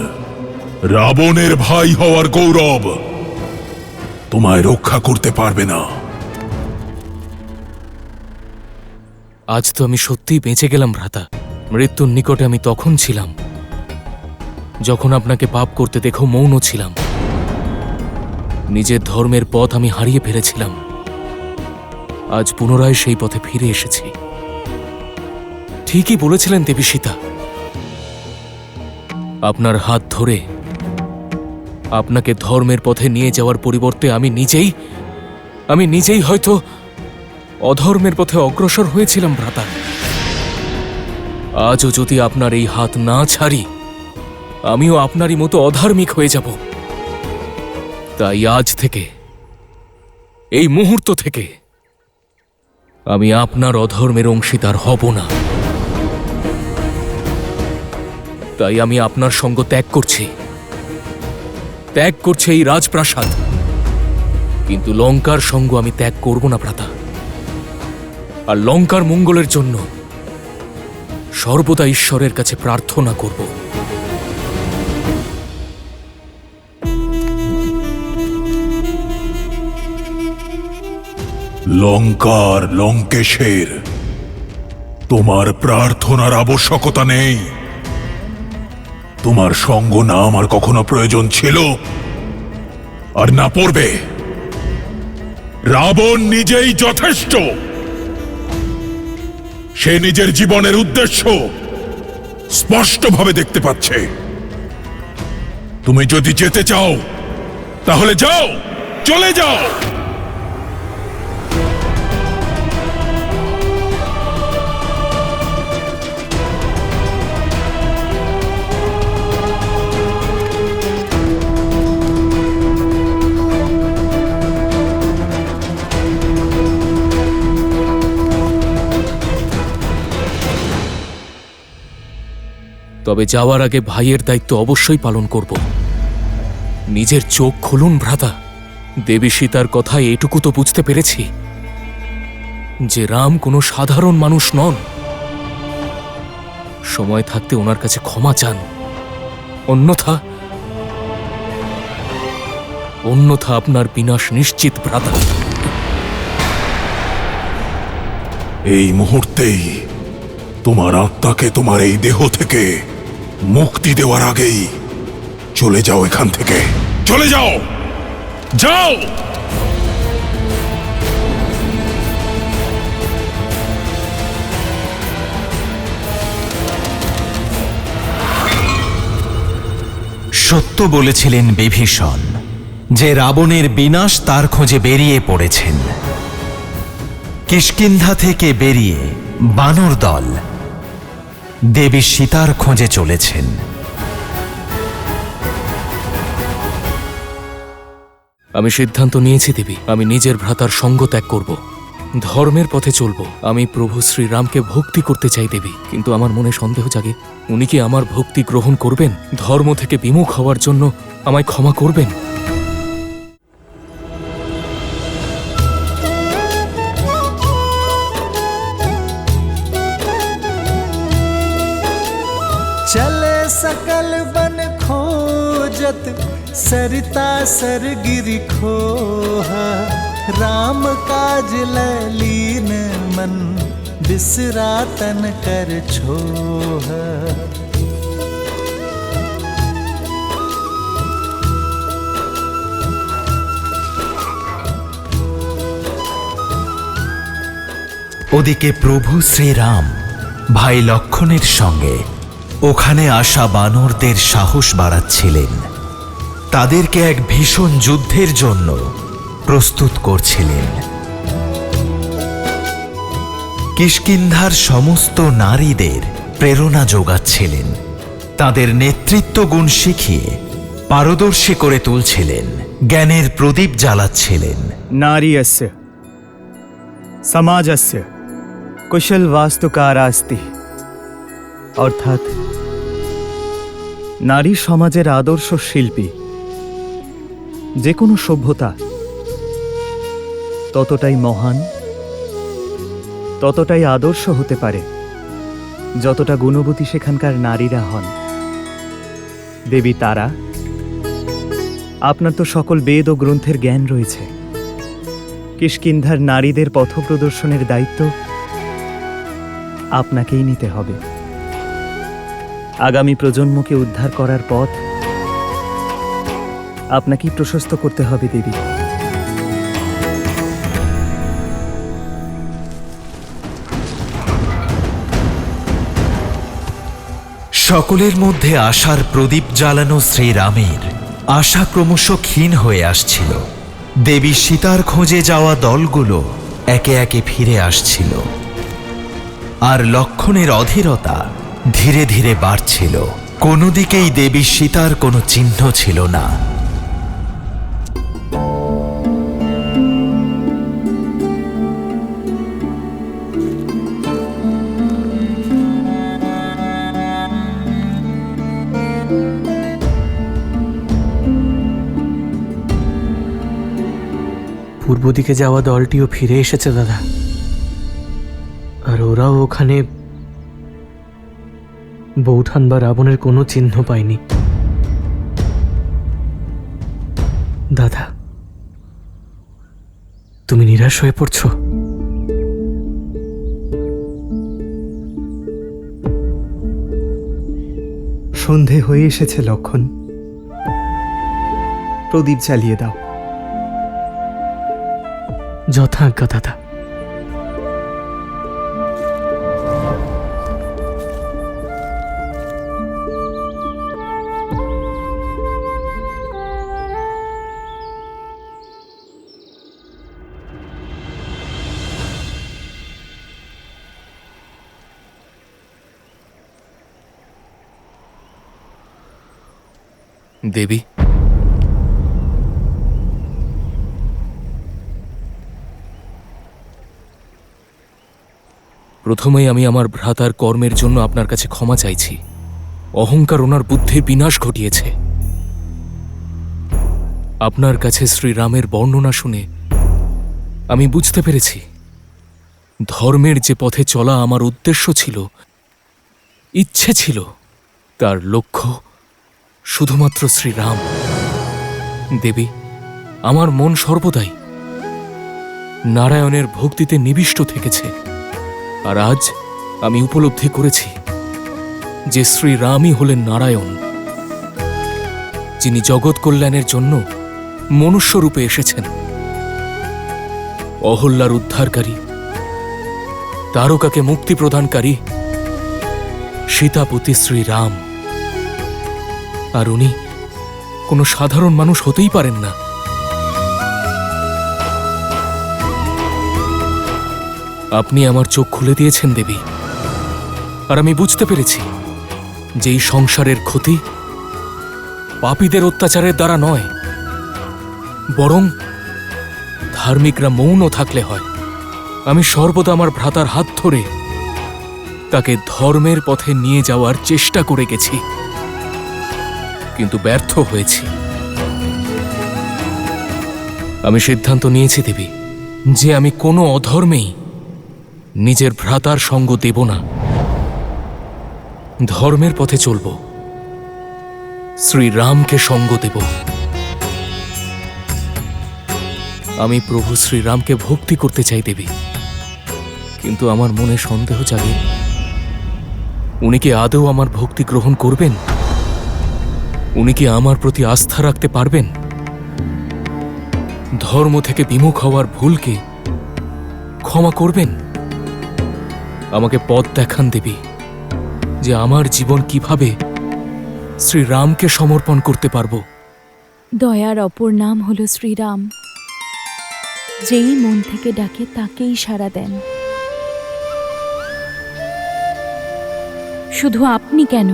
রাবণের ভাই হওয়ার গৌরব তোমায় রক্ষা করতে পারবে না। আজ তো আমি সত্যিই বেঁচে গেলাম ভ্রাতা। মৃত্যুর নিকটে আমি তখন ছিলাম যখন আপনাকে পাপ করতে দেখো মৌন ছিলাম। নিজের ধর্মের পথ আমি হারিয়ে ফেলেছিলাম। আজ পুনরায় সেই পথে ফিরে এসেছি। ঠিকই বলেছিলেন দেবী সীতা। আপনার হাত ধরে আপনাকে ধর্মের পথে নিয়ে যাওয়ার পরিবর্তে আমি নিজেই হয়তো অধর্মের পথে অগ্রসর হয়েছিলাম ভ্রাতা। আজও যদি আপনার এই হাত না ছাড়ি, আমিও আপনারই মতো অধার্মিক হয়ে যাব। তাই আজ থেকে, এই মুহূর্ত থেকে আমি আপনার অধর্মের অংশীদার হব না। তাই আমি আপনার সঙ্গ ত্যাগ করছি এই রাজপ্রাসাদ, কিন্তু লঙ্কার সঙ্গ আমি ত্যাগ করব না ভ্রাতা। আর লঙ্কার মঙ্গলের জন্য সর্বদা ঈশ্বরের কাছে প্রার্থনা করব। লঙ্কার লঙ্কেশের তোমার প্রার্থনার আবশ্যকতা নেই। তোমার সঙ্গ না আমার কখনো প্রয়োজন ছিল, আর না পড়বে। রাবণ নিজেই যথেষ্ট। সে নিজের জীবনের উদ্দেশ্য স্পষ্টভাবে দেখতে পাচ্ছে। তুমি যদি যেতে চাও তাহলে যাও, চলে যাও। তবে যাওয়ার আগে ভাইয়ের দায়িত্ব অবশ্যই পালন করব। নিজের চোখ খুলুন ভ্রাতা। দেবী সীতার কথায় এটুকু তো বুঝতে পেরেছি যে রাম কোনো সাধারণ মানুষ নন। সময় থাকতে ওনার কাছে ক্ষমা চান, অন্যথা আপনার বিনাশ নিশ্চিত ভ্রাতা। এই মুহূর্তেই তোমার আত্মাকে তোমার এই দেহ থেকে মুক্তি দেওয়ার আগেই চলে যাও এখান থেকে। চলে যাও, যাও। সত্য বলেছিলেন বিভীষণ যে রাবণের বিনাশ তার খোঁজে বেরিয়ে পড়েছেন। কিষ্কিন্ধা থেকে বেরিয়ে বানর দল দেবী সীতার খোঁজে চলেছেন। আমি সিদ্ধান্ত নিয়েছি দেবী, আমি নিজের ভ্রাতার সঙ্গ ত্যাগ করব, ধর্মের পথে চলব। আমি প্রভু শ্রীরামকে ভক্তি করতে চাই দেবী, কিন্তু আমার মনে সন্দেহ জাগে উনি কি আমার ভক্তি গ্রহণ করবেন? ধর্ম থেকে বিমুখ হওয়ার জন্য আমায় ক্ষমা করবেন? चले सकल बन खोजत सरिता सरगिरि खोहा, राम काज ललीन मन बिसरा तन कर छोहा। ওদিকে প্রভু শ্রীরাম ভাই লক্ষণের সঙ্গে ওখানে আসা বানরদের সাহস বাড়াচ্ছিলেন, তাদেরকে এক ভীষণ যুদ্ধের জন্য প্রস্তুত করছিলেন। কিষ্কিন্ধার সমস্ত নারীদের প্রেরণা যোগাচ্ছিলেন, তাদের নেতৃত্ব গুণ শিখিয়ে পারদর্শী করে তুলছিলেন, জ্ঞানের প্রদীপ জ্বালাচ্ছিলেন। নারীয়স্য সমাজস্য কুশল বাস্তুকারাস্তি, অর্থাৎ নারী সমাজের আদর্শ শিল্পী। যে কোনো সভ্যতা ততটাই মহান, ততটাই আদর্শ হতে পারে যতটা গুণবতী সেখানকার নারীরা হন। দেবী তারা, আপনার তো সকল বেদ ও গ্রন্থের জ্ঞান রয়েছে। কিষ্কিন্ধার নারীদের পথপ্রদর্শনের দায়িত্ব আপনাকেই নিতে হবে। আগামী প্রজন্মকে উদ্ধার করার পথ আপনাকেই প্রশস্ত করতে হবে দেবী। সকলের মধ্যে আশার প্রদীপ জ্বালানো শ্রীরামের আশা ক্রমশ ক্ষীণ হয়ে আসছিল। দেবী সীতার খোঁজে যাওয়া দলগুলো একে একে ফিরে আসছিল, আর লক্ষণের অধীরতা ধীরে ধীরে বাড়ছিল। কোনো দিকেই দেবী সীতার কোনো চিহ্ন ছিল না। পূর্ব দিকে যাওয়া দলটিও ফিরে এসেছে দাদা, আর ওরাও ওখানে বৌঠান বা রাবণের কোনো চিহ্ন পায়নি। দাদা, তুমি নিরাশ হয়ে পড়ছো? সন্ধে হয়ে এসেছে লক্ষণ, প্রদীপ জ্বালিয়ে দাও। যথাজ্ঞা দাদা। দেবী, প্রথমেই আমি আমার ভ্রাতার কর্মের জন্য আপনার কাছে ক্ষমা চাইছি। অহংকার ওনার বুদ্ধির বিনাশ ঘটিয়েছে। আপনার কাছে শ্রীরামের বর্ণনা শুনে আমি বুঝতে পেরেছি ধর্মের যে পথে চলা আমার উদ্দেশ্য ছিল, ইচ্ছে ছিল, তার লক্ষ্য শুধুমাত্র শ্রীরাম। দেবী, আমার মন সর্বদাই নারায়ণের ভক্তিতে নিবিষ্ট থেকেছে। আর আজ আমি উপলব্ধি করেছি যে শ্রীরামই হলেন নারায়ণ, যিনি জগৎ কল্যাণের জন্য মনুষ্যরূপে এসেছেন। অহল্যার উদ্ধারকারী, তারকাকে মুক্তি প্রদানকারী সীতাপতি শ্রীরাম। আর উনি কোনো সাধারণ মানুষ হতেই পারেন না। আপনি আমার চোখ খুলে দিয়েছেন দেবী, আর আমি বুঝতে পেরেছি যে এই সংসারের ক্ষতি পাপীদের অত্যাচারের দ্বারা নয়, বরং ধার্মিকরা মৌন থাকলে হয়। আমি সর্বদা আমার ভ্রাতার হাত ধরে তাকে ধর্মের পথে নিয়ে যাওয়ার চেষ্টা করে গেছি, কিন্তু ব্যর্থ হয়েছি। আমি সিদ্ধান্ত নিয়েছি দেবী যে আমি কোনো অধর্মেই নিজের ভ্রাতার সঙ্গ দেব না, ধর্মের পথে চলব, শ্রীরামকে সঙ্গ দেব। আমি প্রভু শ্রীরামকে ভক্তি করতে চাই দেবী, কিন্তু আমার মনে সন্দেহ জাগে উনি কি আদৌ আমার ভক্তি গ্রহণ করবেন? উনি কি আমার প্রতি আস্থা রাখতে পারবেন? ধর্ম থেকে বিমুখ হওয়ার ভুলকে ক্ষমা করবেন? আমাকে পথ দেখান দেবী যে আমার জীবন কিভাবে শ্রীরামকে সমর্পণ করতে পারবো। দয়ার অপর নাম হলো শ্রীরাম। যেই মন থেকে ডাকে তাকেই সাড়া দেন। শুধু আপনি কেন,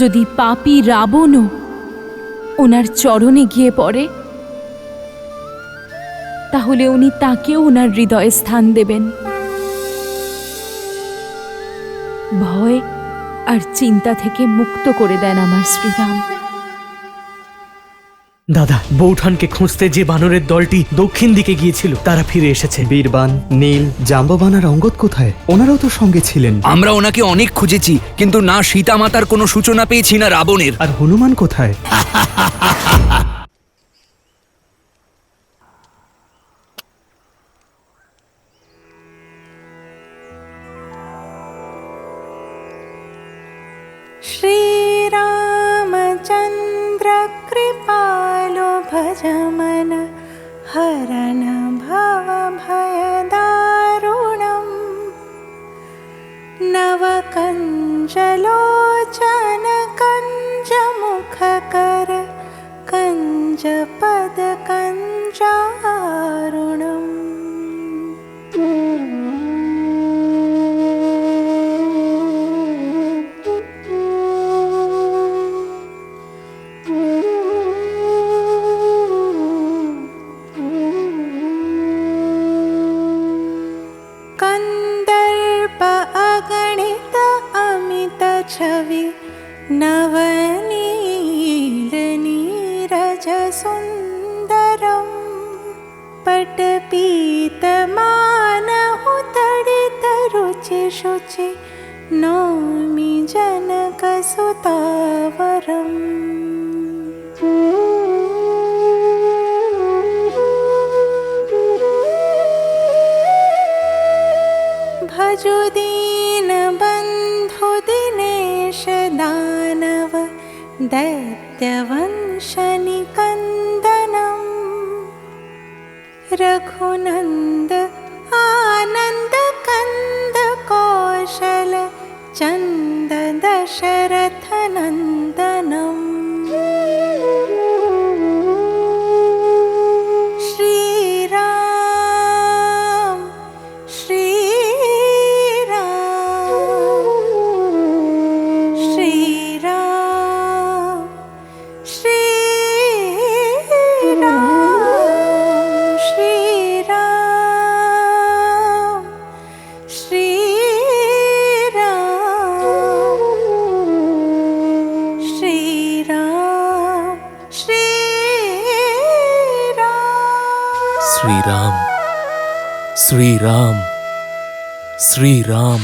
যদি পাপী রাবণও ওনার চরণে গিয়ে পড়ে, তাহলে উনি তাকেও ওনার হৃদয়ে স্থান দেবেন। ভয় আর চিন্তা থেকে মুক্ত করে দেন আমার শ্রীরাম। দাদা, বৌঠানকে খুঁজতে যে বানরের দলটি দক্ষিণ দিকে গিয়েছিল তারা ফিরে এসেছে। বীরবান, নীল, জাম্ববান আর অঙ্গদ কোথায়? ওনারাও তো সঙ্গে ছিলেন। আমরা ওনাকে অনেক খুঁজেছি, কিন্তু না সীতা মাতার কোনো সূচনা পেয়েছি, না রাবণের। আর হনুমান কোথায়? श्रीरामचन्द्र कृपालो भजमन हरण भवभयदारुणम् नवकञ्जलोचन कञ्जमुखकर कञ्जपद कञ्जारुणम्। कंदर्प अगणित अमित छवि नवनील नीरज सुंदरम पटपीत मानहु तडित रुचि शुचि नौमि जनक सुतावरम। भजु दीन बंधु दिनेश दानव दैत्यवंश निकंदनम रघुनंद आनंद कंद कौशल चंद दशरथ नंदनम। श्रीराम श्रीराम श्रीराम श्रीराम।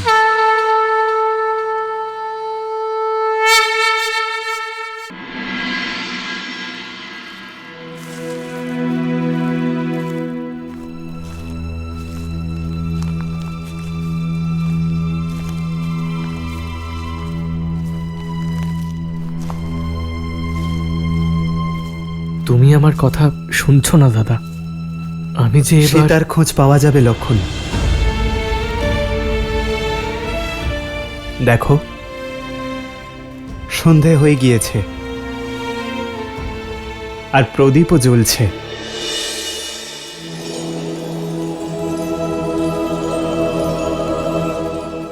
তুমি আমার কথা শুনছো না দাদা? আমি যে এবার সীতার খোঁজ পাওয়া যাবে লক্ষণ। দেখো, সন্ধে হয়ে গিয়েছে আর প্রদীপও জ্বলছে।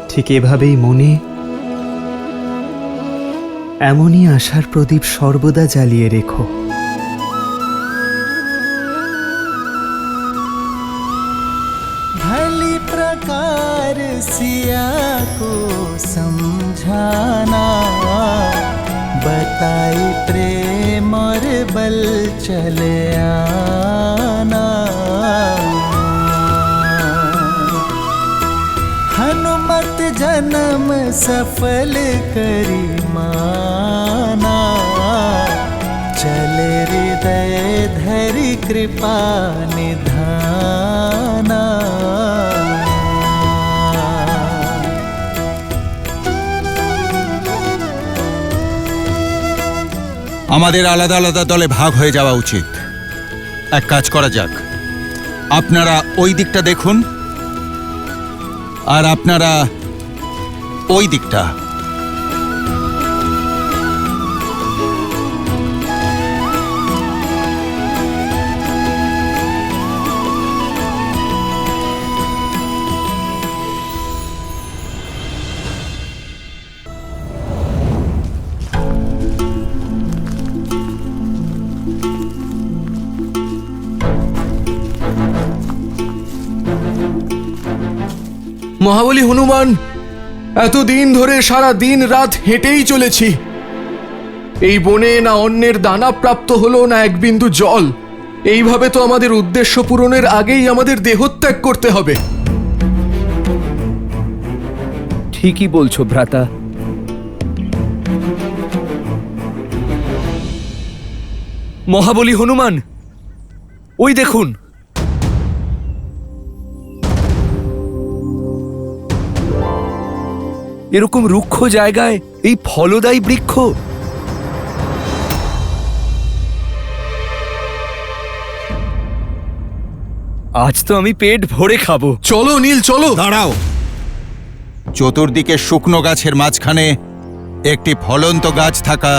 ঠিক এভাবেই মনে এমনই আশার প্রদীপ সর্বদা জ্বালিয়ে রেখো। भली प्रकार सिया को समझाना, बताई प्रेम और बल चले आना। हनुमत जन्म सफल करी माना, चले हृदय धरि कृपा निधाना। আমাদের আলাদা আলাদা দলে ভাগ হয়ে যাওয়া উচিত। এক কাজ করা যাক, আপনারা ওই দিকটা দেখুন আর আপনারা ওই দিকটা। মহাবলী হনুমান, এতদিন ধরে সারা দিন রাত হেঁটেই চলেছি। এই বনে না অন্যের দানা প্রাপ্ত হলো, না এক বিন্দু জল। এইভাবে তো আমাদের উদ্দেশ্য পূরণের আগেই আমাদের দেহত্যাগ করতে হবে। ঠিকই বলছো ভ্রাতা। মহাবলী হনুমান, ওই দেখুন, এরকম রুক্ষ জায়গায় এই ফলদায়ী বৃক্ষ। আজ তো আমি পেট ভরে খাবো। চলো নীল, চলো। দাঁড়াও, চতুর্দিকে শুকনো গাছের মাঝখানে একটি ফলন্ত গাছ থাকা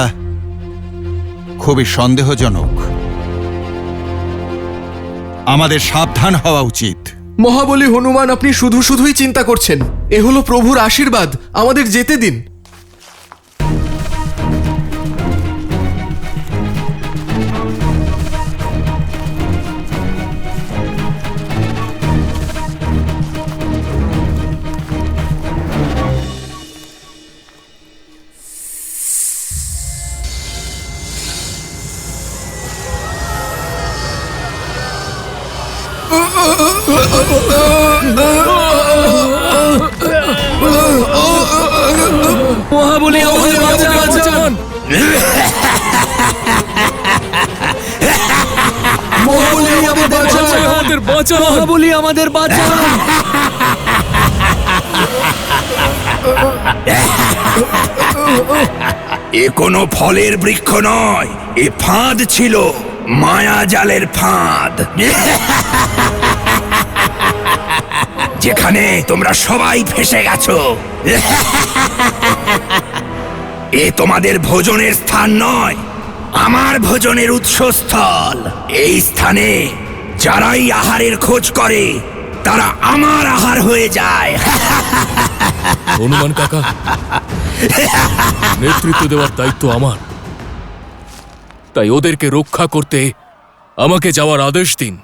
খুবই সন্দেহজনক। আমাদের সাবধান হওয়া উচিত। মহাবলী হনুমান, আপনি শুধু শুধুই চিন্তা করছেন। এ হলো প্রভুর আশীর্বাদ, আমাদের যেতে দিন। মহাবলী আমাদের বাঁচান! মহাবলী আমাদের বাঁচান! মহাবলী আমাদের বাঁচান! এ কোনো ফলের বৃক্ষ নয়, এ ফাঁদ ছিল, মায়া জালের ফাঁদ, যেখানে তোমরা সবাই ফেসে গেছো। এ তোমাদের ভোজনের স্থান নয়, আমার ভোজনের উৎসস্থল। এই স্থানে যারাই আহারের খোঁজ করে তারা আমার আহার হয়ে যায়। হনুমান কাকা, নেতৃত্ব দেওয়ার দায়িত্ব আমার, তাই ওদেরকে রক্ষা করতে আমাকে যাওয়ার আদেশ দিন।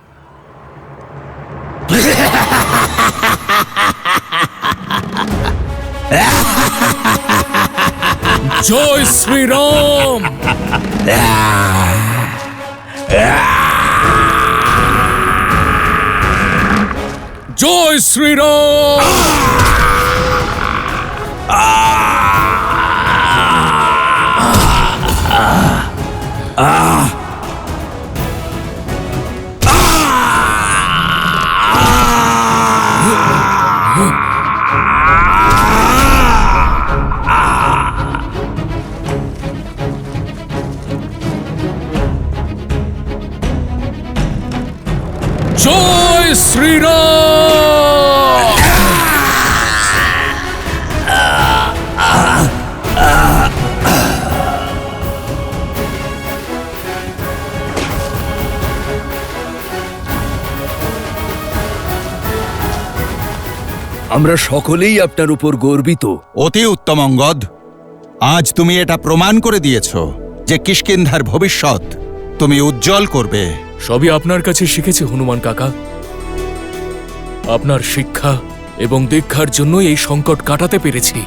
জয় শ্রীরাম! জয় শ্রীরাম! শ্রীরাম! আমরা সকলেই আপনার উপর গর্বিত। অতি উত্তম অঙ্গদ। আজ তুমি এটা প্রমাণ করে দিয়েছ যে কিষ্কিন্ধার ভবিষ্যৎ তুমি উজ্জ্বল করবে। সবই আপনার কাছে শিখেছি হনুমান কাকা। আপনার শিক্ষা এবং দীক্ষার জন্য এই সংকট কাটাতে পেরেছি।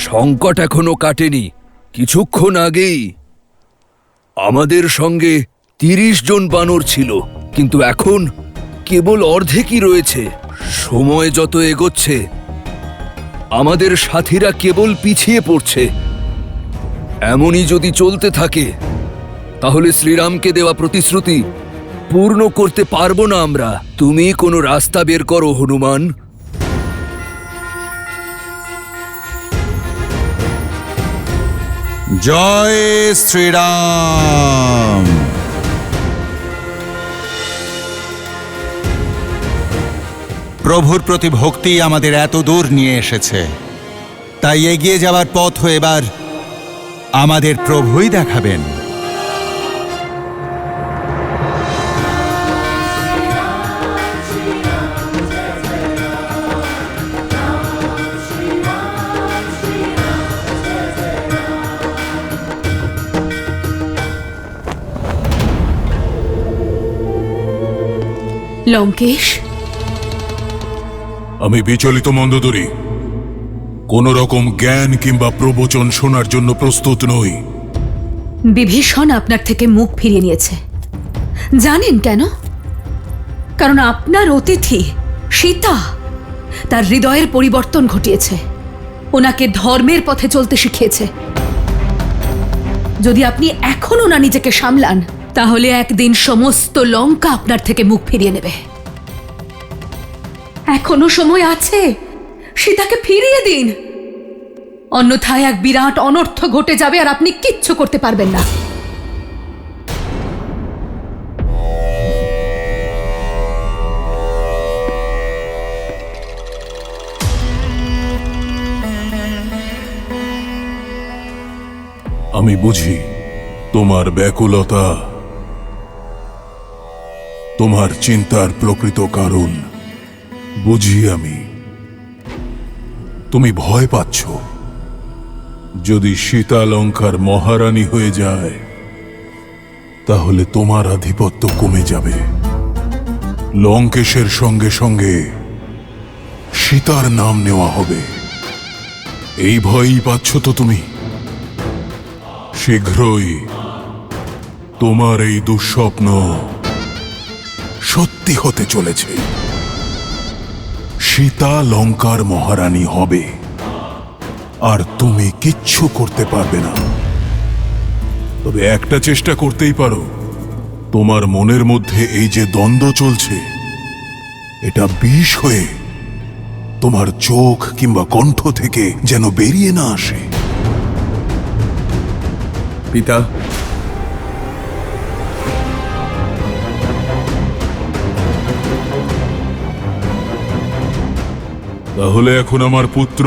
সংকট এখনো কাটেনি। কিছুক্ষণ আগেই আমাদের সঙ্গে ৩০ জন বানর ছিল, কিন্তু এখন কেবল অর্ধেকই রয়েছে। সময় যত এগোচ্ছে আমাদের সাথীরা কেবল পিছিয়ে পড়ছে। এমনই যদি চলতে থাকে তাহলে শ্রীরামকে দেওয়া প্রতিশ্রুতি পূর্ণ করতে পারবো না আমরা। তুমি কোনো রাস্তা বের করো হনুমান। জয় শ্রীরাম। প্রভুর প্রতি ভক্তি আমাদের এত দূর নিয়ে এসেছে, তাই এগিয়ে যাওয়ার পথ এবার আমাদের প্রভুই দেখাবেন। লঙ্কেশ, আমি বিচলিত মন্দোদরী। কোন রকম জ্ঞান কিংবা প্রবচন শোনার জন্য প্রস্তুত নই। বিভীষণ আপনার থেকে মুখ ফিরিয়ে নিয়েছে। জানেন কেন? কারণ আপনার অতিথি সীতা তার হৃদয়ের পরিবর্তন ঘটিয়েছে, ওনাকে ধর্মের পথে চলতে শিখিয়েছে। যদি আপনি এখনো না নিজেকে সামলান, তাহলে একদিন সমস্ত লঙ্কা আপনার থেকে মুখ ফিরিয়ে নেবে। এখনো সময় আছে, সীতাকে ফিরিয়ে দিন। অন্যথায় এক বিরাট অনর্থ ঘটে যাবে আর আপনি কিচ্ছু করতে পারবেন না। আমি বুঝি তোমার ব্যাকুলতা, তোমার চিন্তার প্রকৃত কারণ বুঝি আমি। তুমি ভয় পাচ্ছ যদি সীতা লঙ্কার মহারানী হয়ে যায় তাহলে তোমার আধিপত্য কমে যাবে। লঙ্কেশের সঙ্গে সঙ্গে সীতার নাম নেওয়া হবে। এই ভয়ই পাচ্ছ তো তুমি? শীঘ্রই তোমার এই দুঃস্বপ্ন সত্যি হতে চলেছে। সীতা লঙ্কার মহারানী হবে আর তুমি কিচ্ছু করতে পারবে না। তবে একটা চেষ্টা করতেই পারো। তোমার মনের মধ্যে এই যে দ্বন্দ্ব চলছে, এটা বিষ হয়ে তোমার চোখ কিংবা কণ্ঠ থেকে যেন বেরিয়ে না আসে। পিতা, তাহলে এখন আমার পুত্র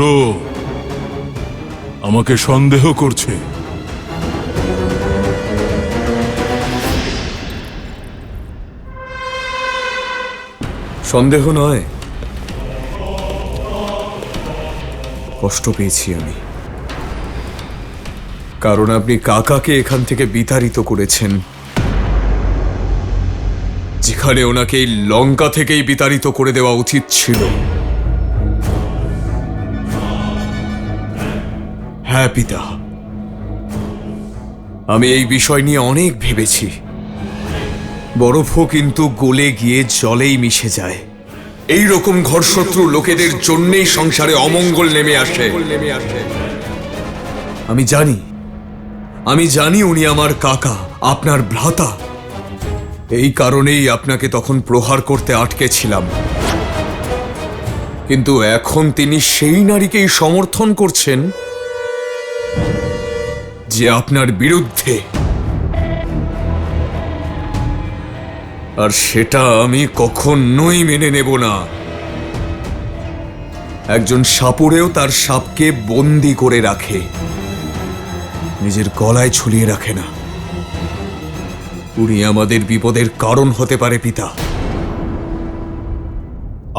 আমাকে সন্দেহ করছে। সন্দেহ নয়, কষ্ট পেয়েছি আমি। কারণ আপনি কাকাকে এখান থেকে বিতাড়িত করেছেন, যেখানে ওনাকে এই লঙ্কা থেকেই বিতাড়িত করে দেওয়া উচিত ছিল। হ্যাঁ পিতা, আমি এই বিষয় নিয়ে অনেক ভেবেছি। বরফও কিন্তু গলে গিয়ে জলেই মিশে যায়। এই রকম ঘরশত্রু লোকেদের জন্যই সংসারে অমঙ্গল নেমে আসে। আমি জানি উনি আমার কাকা, আপনার ভ্রাতা। এই কারণেই আপনাকে তখন প্রহার করতে আটকেছিলাম। কিন্তু এখন তিনি সেই নারীকেই সমর্থন করছেন যে আপনার বিরুদ্ধে। আর সেটা আমি কখনোই মেনে নেব না। একজন সাপুড়েও তার সাপকে বন্দি করে রাখে, নিজের গলায় ঝুলিয়ে রাখে না। উনি আমাদের বিপদের কারণ হতে পারে পিতা।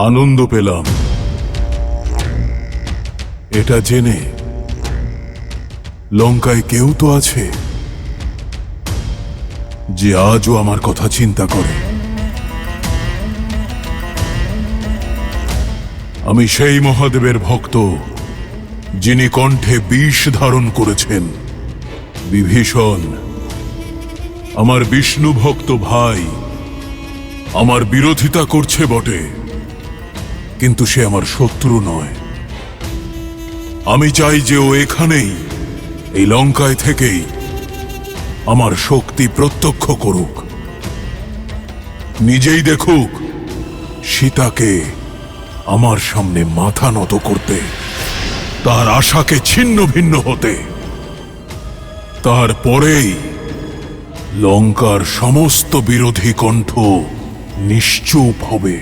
আনন্দ পেলাম এটা জেনে, লঙ্কায় কেউ তো আছে যে আজও আমার কথা চিন্তা করে। আমি সেই মহাদেবের ভক্ত যিনি কণ্ঠে বিষ ধারণ করেছেন। বিভীষণ আমার বিষ্ণু ভক্ত ভাই, আমার বিরোধিতা করছে বটে, কিন্তু সে আমার শত্রু নয়। আমি চাই যে ও এখানেই, এই লঙ্কায় থেকেই আমার শক্তি প্রত্যক্ষ করুক, নিজেই দেখুক সীতাকে আমার সামনে মাথা নত করতে, তার আশাকে ছিন্ন ভিন্ন হতে। তারপরেই লঙ্কার সমস্ত বিরোধী কণ্ঠ নিশ্চুপ হবে।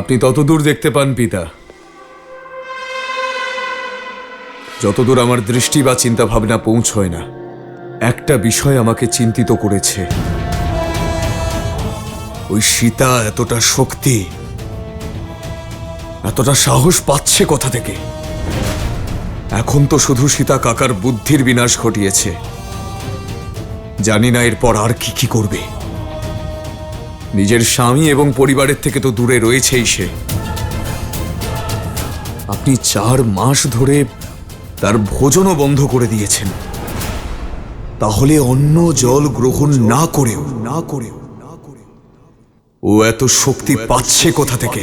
আপনি ততদূর দেখতে পান পিতা, যতদূর আমার দৃষ্টি বা চিন্তা ভাবনা পৌঁছয় না। একটা বিষয় আমাকে চিন্তিত করেছে, ওই সীতা এতটা শক্তি, এতটা সাহস পাচ্ছে কোথা থেকে? এখন তো শুধু সীতা কাকার বুদ্ধির বিনাশ ঘটিয়েছে, জানি না এরপর আর কি কি করবে। নিজের স্বামী এবং পরিবারের থেকে তো দূরে রয়েছেই সে। আপনি 4 মাস ধরে তার ভোজনও বন্ধ করে দিয়েছেন, তাহলে অন্ন জল গ্রহণ না করেও ও এত শক্তি পাচ্ছে কোথা থেকে?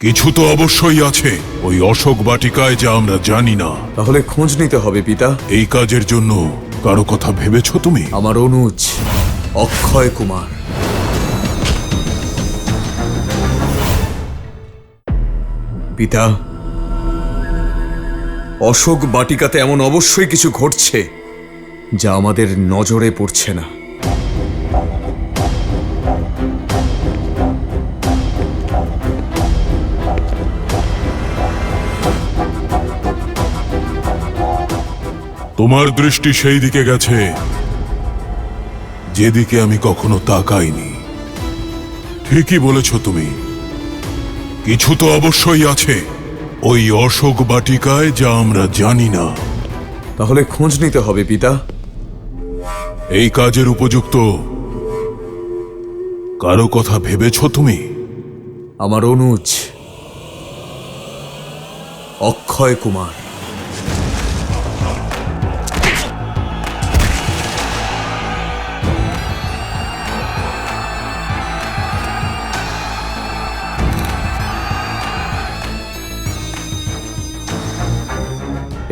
কিছু তো অবশ্যই আছে ওই অশোক বাটিকায়, যা আমরা জানি না। তাহলে খোঁজ নিতে হবে পিতা। এই কাজের জন্য কারো কথা ভেবেছো তুমি? আমার অনুজ অক্ষয় কুমার। পিতা, অশোক বাটিকাতে এমন অবশ্যই কিছু ঘটছে যা আমাদের নজরে পড়ছে না। তোমার দৃষ্টি সেই দিকে গেছে যেদিকে আমি কখনো তাকাইনি। ঠিকই বলেছ তুমি, কিছু তো অবশ্যই আছে ওই অশোক বাটিকায় যা আমরা জানি না। তাহলে খোঁজ নিতে হবে পিতা। এই কাজের উপযুক্ত কারো কথা ভেবেছ তুমি? আমার অনুজ অক্ষয় কুমার।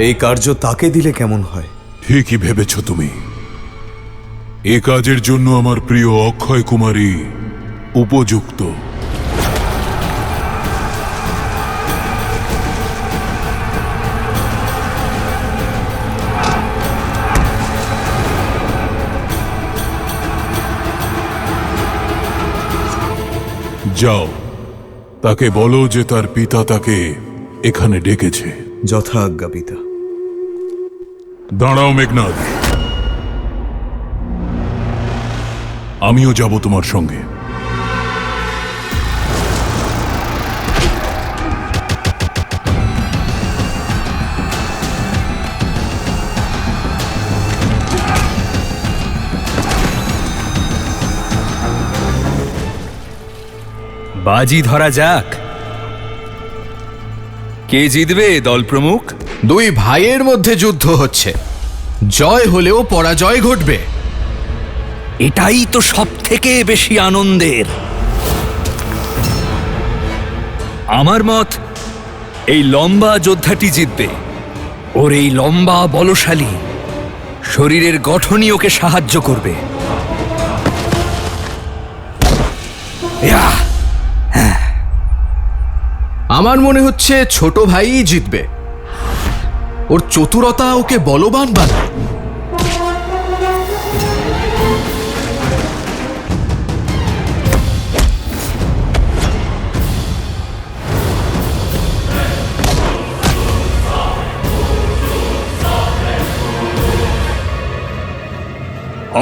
এই কার্য তাকে দিলে কেমন হয়? ঠিকই ভেবেছ তুমি। এ কাজের জন্য আমার প্রিয় অক্ষয় কুমারী উপযুক্ত। যাও, তাকে বলো যে তার পিতা তাকে এখানে ডেকেছে। যথা আজ্ঞা পিতা। দাঁড়াও মেঘনাদ, আমিও যাব তোমার সঙ্গে। বাজি ধরা যাক, কে জিতবে দল প্রমুখ? 2 ভাইয়ের মধ্যে যুদ্ধ হচ্ছে, জয় হলেও পরাজয় ঘটবে। এটাই তো সব থেকে বেশি আনন্দের। আমার মত এই লম্বা যোদ্ধাটি জিতবে। ওর এই লম্বা বলশালী শরীরের গঠনই ওকে সাহায্য করবে। আমার মনে হচ্ছে ছোট ভাইই জিতবে। ওর চতুরতা ওকে বলবান বানায়।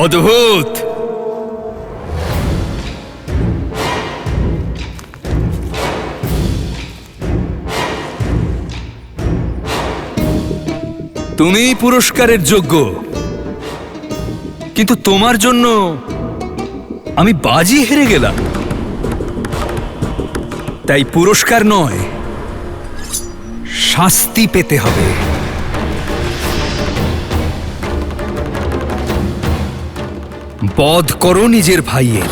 অদ্ভুত! তুমি পুরস্কারের যোগ্য, কিন্তু তোমার জন্য আমি বাজি হেরে গেলাম। তাই পুরস্কার নয়, শাস্তি পেতে হবে। বধ করো নিজের ভাইয়ের।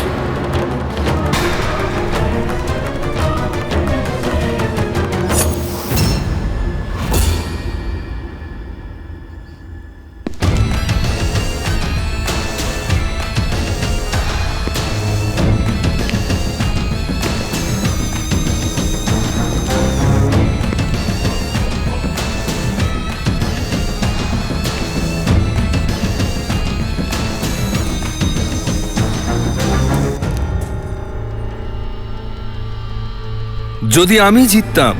যদি আমি জিততাম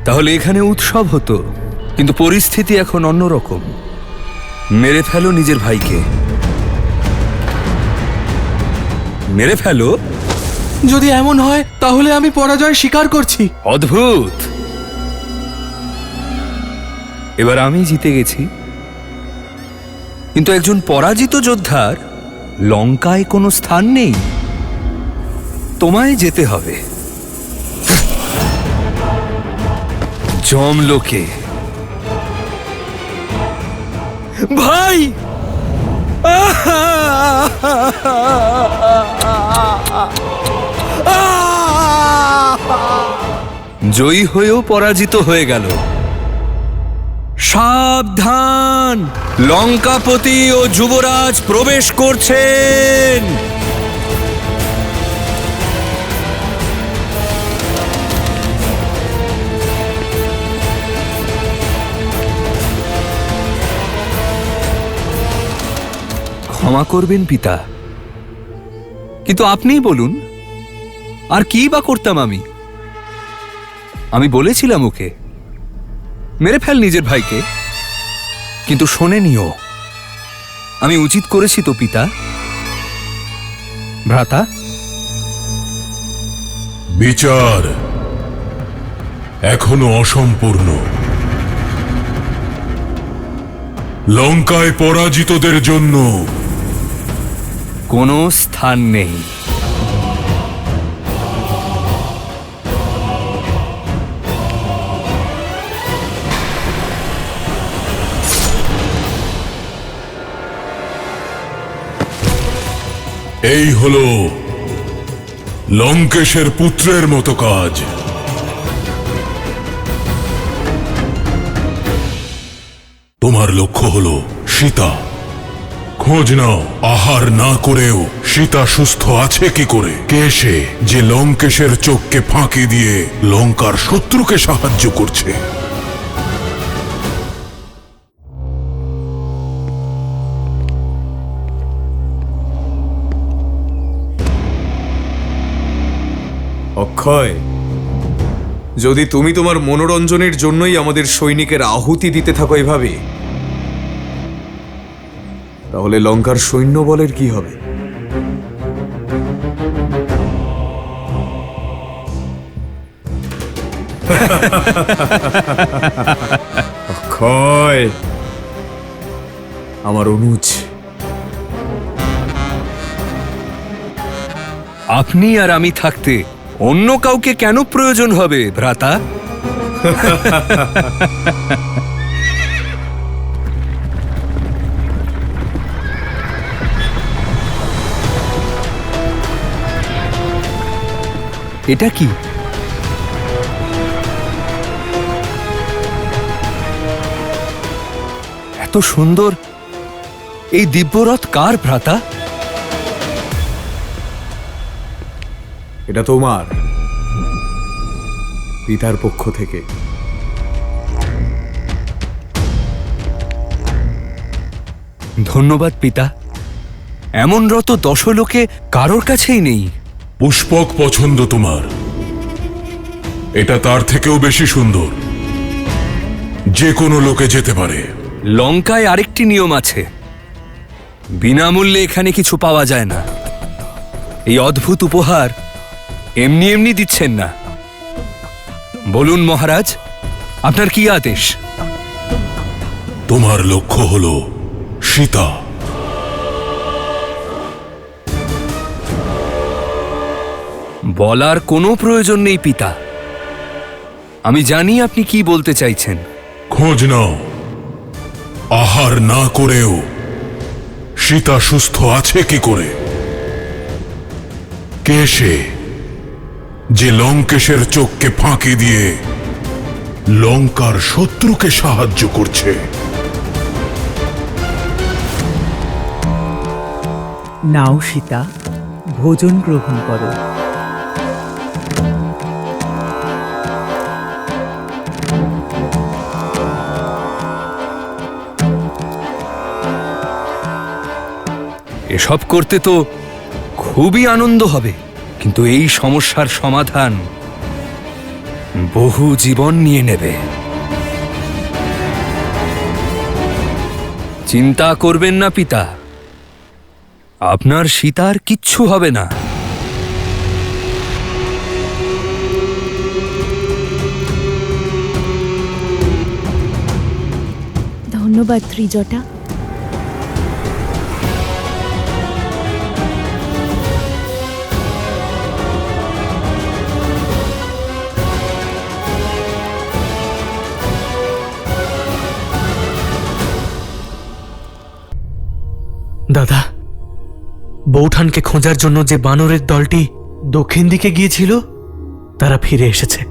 তাহলে এখানে উৎসব হতো, কিন্তু পরিস্থিতি এখন অন্যরকম। মেরে ফেলো নিজের ভাইকে, মেরে ফেলো। যদি এমন হয় তাহলে আমি পরাজয় স্বীকার করছি। অদ্ভুত! এবার আমি জিতে গেছি, কিন্তু একজন পরাজিত যোদ্ধার লঙ্কায় কোনো স্থান নেই। তোমায় যেতে হবে যমলোকে। ভাই! জয়ী হয়েও পরাজিত হয়ে গেল। সাবধান, লঙ্কাপতি ও যুবরাজ প্রবেশ করছেন। ক্ষমা করবেন পিতা, কিন্তু আপনিই বলুন আর কি বা করতাম আমি? আমি বলেছিলাম ওকে মেরে ফেল নিজের ভাইকে, কিন্তু শোনেনিও। আমি উচিত করেছি তো পিতা? ভ্রাতা, বিচার এখনো অসম্পূর্ণ। লঙ্কায় পরাজিতদের জন্য কোনো স্থান নেই। এই হলো লঙ্কেশের পুত্রের মতো কাজ। তোমার লক্ষ্য হলো সীতা। খোঁজ নাও, আহার না করেও সীতা সুস্থ আছে কি করে। কে সে যে লঙ্কেশের চোখকে ফাঁকি দিয়ে লঙ্কার শত্রুকে সাহায্য করছে? অক্ষয়, যদি তুমি তোমার মনোরঞ্জনের জন্যই আমাদের সৈনিকের আহুতি দিতে থাকো এভাবে, তাহলে লঙ্কার সৈন্য বলের কি হবে? অক্ষয়, আমার অনুজ। আপনি আর আমি থাকতে অন্য কাউকে কেন প্রয়োজন হবে ভ্রাতা? এটা কি? এত সুন্দর এই দিব্যরথ কার ভ্রাতা? এটা তোমার পিতার পক্ষ থেকে। ধন্যবাদ পিতা। এমন রত দশলোকে কারোর কাছেই নেই। পুষ্পক পছন্দ তোমার, এটা তার থেকেও বেশি সুন্দর। যে কোনো লোকে যেতে পারে। লঙ্কায় আরেকটি নিয়ম আছে, বিনামূল্যে এখানে কিছু পাওয়া যায় না। এই অদ্ভুত উপহার এমনি এমনি দিচ্ছেন না। বলুন মহারাজ, আপনার কি আদেশ? তোমার লক্ষ্য হলো সীতা। বলার কোনো প্রয়োজন নেই পিতা, আমি জানি আপনি কি বলতে চাইছেন। খোঁজ নাও, আহার না করেও সীতা সুস্থ আছে কি করে? কে সে যে লঙ্কেশের চোখকে ফাঁকি দিয়ে লঙ্কার শত্রুকে সাহায্য করছে? নাও সীতা, ভোজন গ্রহণ করো। এসব করতে তো খুবই আনন্দ হবে, কিন্তু এই সমস্যার সমাধান বহু জীবন নিয়ে নেবে। চিন্তা করবেন না পিতা, আপনার সীতার কিচ্ছু হবে না। ধন্যবাদ ত্রিজটা। দাদা, বৌঠানকে খোঁজার জন্য যে বানরের দলটি দক্ষিণ দিকে গিয়েছিল তারা ফিরে এসেছে।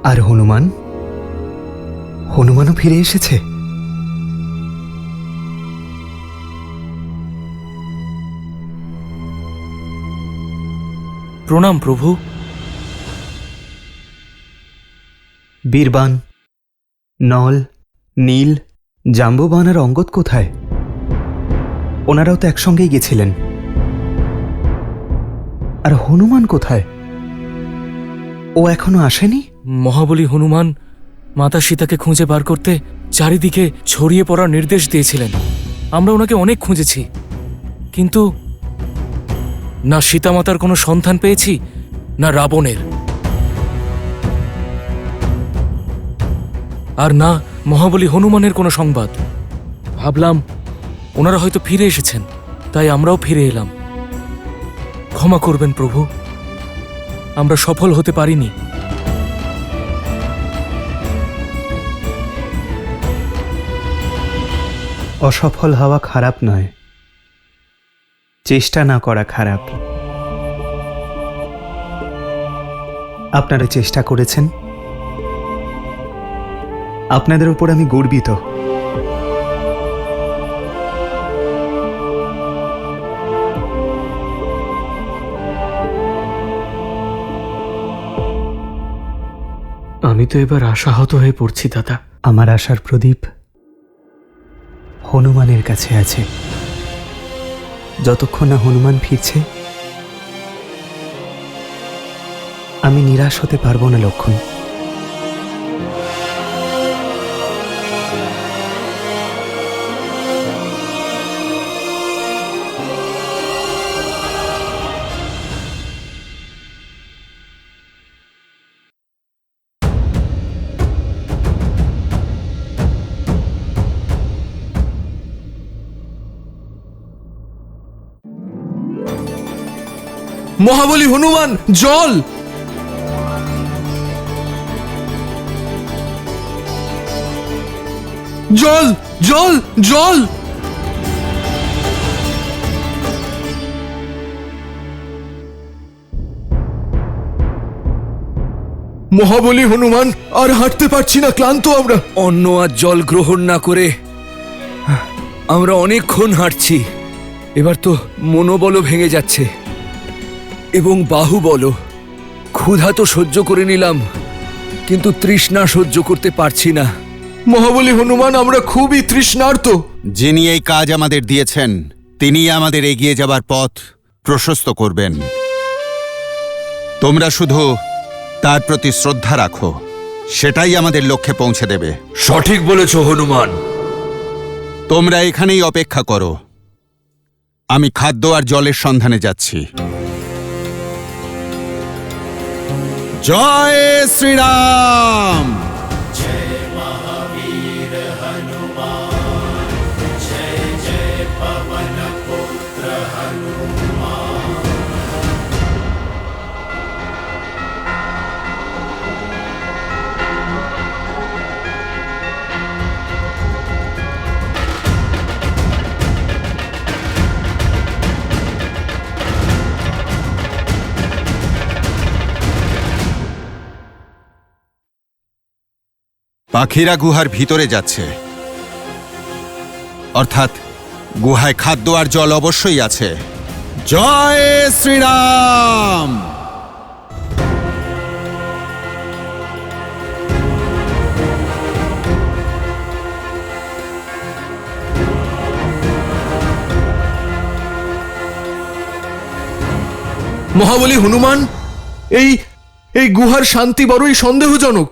আর হনুমান? হনুমানও ফিরে এসেছে? প্রণাম প্রভু। বীরবান, নল, নীল, জাম্ববান আর অঙ্গদ কোথায়? ওনারাও তো একসঙ্গেই গেছিলেন। আর হনুমান কোথায়? ও এখনো আসেনি? মহাবলী হনুমান মাতা সীতাকে খুঁজে বার করতে চারিদিকে ছড়িয়ে পড়ার নির্দেশ দিয়েছিলেন। আমরা ওনাকে অনেক খুঁজেছি, কিন্তু না সীতামাতার কোনো সন্ধান পেয়েছি, না রাবণের, আর না মহাবলী হনুমানের কোনো সংবাদ। ভাবলাম ওনারা হয়তো ফিরে এসেছেন, তাই আমরাও ফিরে এলাম। ক্ষমা করবেন প্রভু, আমরা সফল হতে পারিনি। অসফল হওয়া খারাপ নয়, চেষ্টা না করা খারাপ। আপনারা চেষ্টা করেছেন, আপনাদের উপর আমি গর্বিত। আমি তো এবার আশাহত হয়ে পড়ছি দাদা। আমার আশার প্রদীপ হনুমানের কাছে আছে। যতক্ষণ না হনুমান ফিরছে আমি নিরাশ হতে পারবো না লক্ষণ। মহাবলী হনুমান, জল! জল, জল, জল! মহাবলী হনুমান, আর হাঁটতে পারছি না, ক্লান্ত আমরা। অন্ন আর জল গ্রহণ না করে আমরা অনেকক্ষণ হাঁটছি, এবার তো মনোবলও ভেঙে যাচ্ছে এবং বাহুবলও। ক্ষুধা তো সহ্য করে নিলাম, কিন্তু তৃষ্ণা সহ্য করতে পারছি না। মহাবলী হনুমান, আমরা খুবই তৃষ্ণার্ত। যিনি এই কাজ আমাদের দিয়েছেন তিনি আমাদের এগিয়ে যাবার পথ প্রশস্ত করবেন। তোমরা শুধু তার প্রতি শ্রদ্ধা রাখো, সেটাই আমাদের লক্ষ্যে পৌঁছে দেবে। সঠিক বলেছ হনুমান। তোমরা এখানেই অপেক্ষা করো, আমি খাদ্য আর জলের সন্ধানে যাচ্ছি। জয় শ্রীরাম। পাখিরা গুহার ভিতরে যাচ্ছে, অর্থাৎ গুহায় খাদ্য আর জল অবশ্যই আছে। জয় শ্রীরাম। মহাবলী হনুমান, এই গুহার শান্তি বড়ই সন্দেহজনক।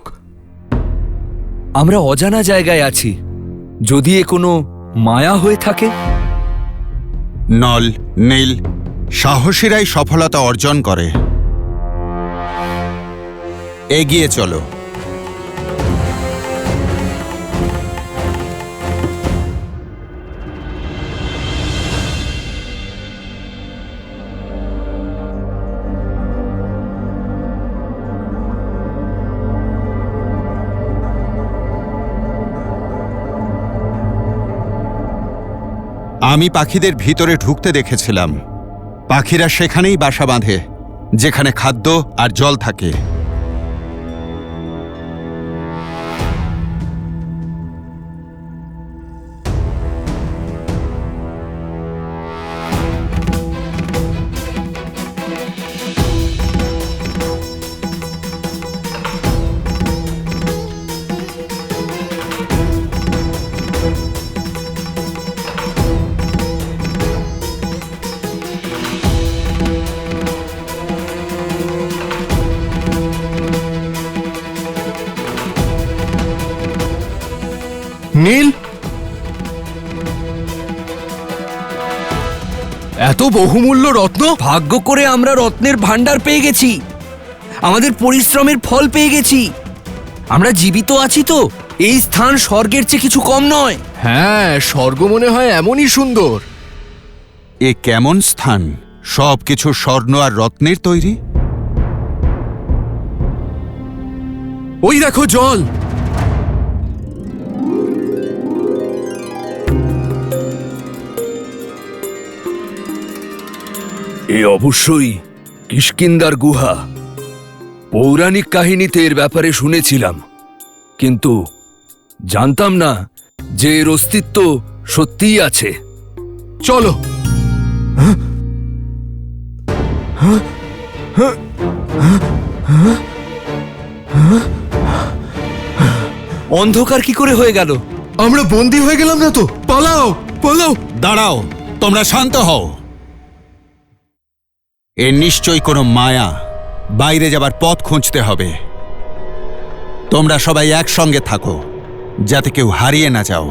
আমরা অজানা জায়গায় আছি, যদি এ কোনো মায়া হয়ে থাকে। নল, নীল, সাহসীরাই সফলতা অর্জন করে। এগিয়ে চলো। আমি পাখিদের ভিতরে ঢুকতে দেখেছিলাম। পাখিরা সেখানেই বাসা বাঁধে যেখানে খাদ্য আর জল থাকে। নীল, এত বহুমূল্য রত্ন! ভাগ্য করে আমরা রত্নের ভান্ডার পেয়ে গেছি, আমাদের পরিশ্রমের ফল পেয়ে গেছি। আমরা জীবিত আছি তো, এই স্থান স্বর্গের চেয়ে কিছু কম নয়। হ্যাঁ, স্বর্গ মনে হয় এমনই সুন্দর। এ কেমন স্থান? সবকিছু স্বর্ণ আর রত্নের তৈরি। ওই দেখো জল। এ অবশ্যই কিষ্কিন্ধার গুহা। পৌরাণিক কাহিনীতে এর ব্যাপারে শুনেছিলাম, কিন্তু জানতাম না যে এর অস্তিত্ব সত্যিই আছে। চলো। অন্ধকার কি করে হয়ে গেল? আমরা বন্দী হয়ে গেলাম না তো? পালাও, পালাও। দাঁড়াও, তোমরা শান্ত হও। এ নিশ্চয়ই কোনো মায়া। বাইরে যাবার পথ খুঁজতে হবে। তোমরা সবাই একসঙ্গে থাকো, যাতে কেউ হারিয়ে না যাও।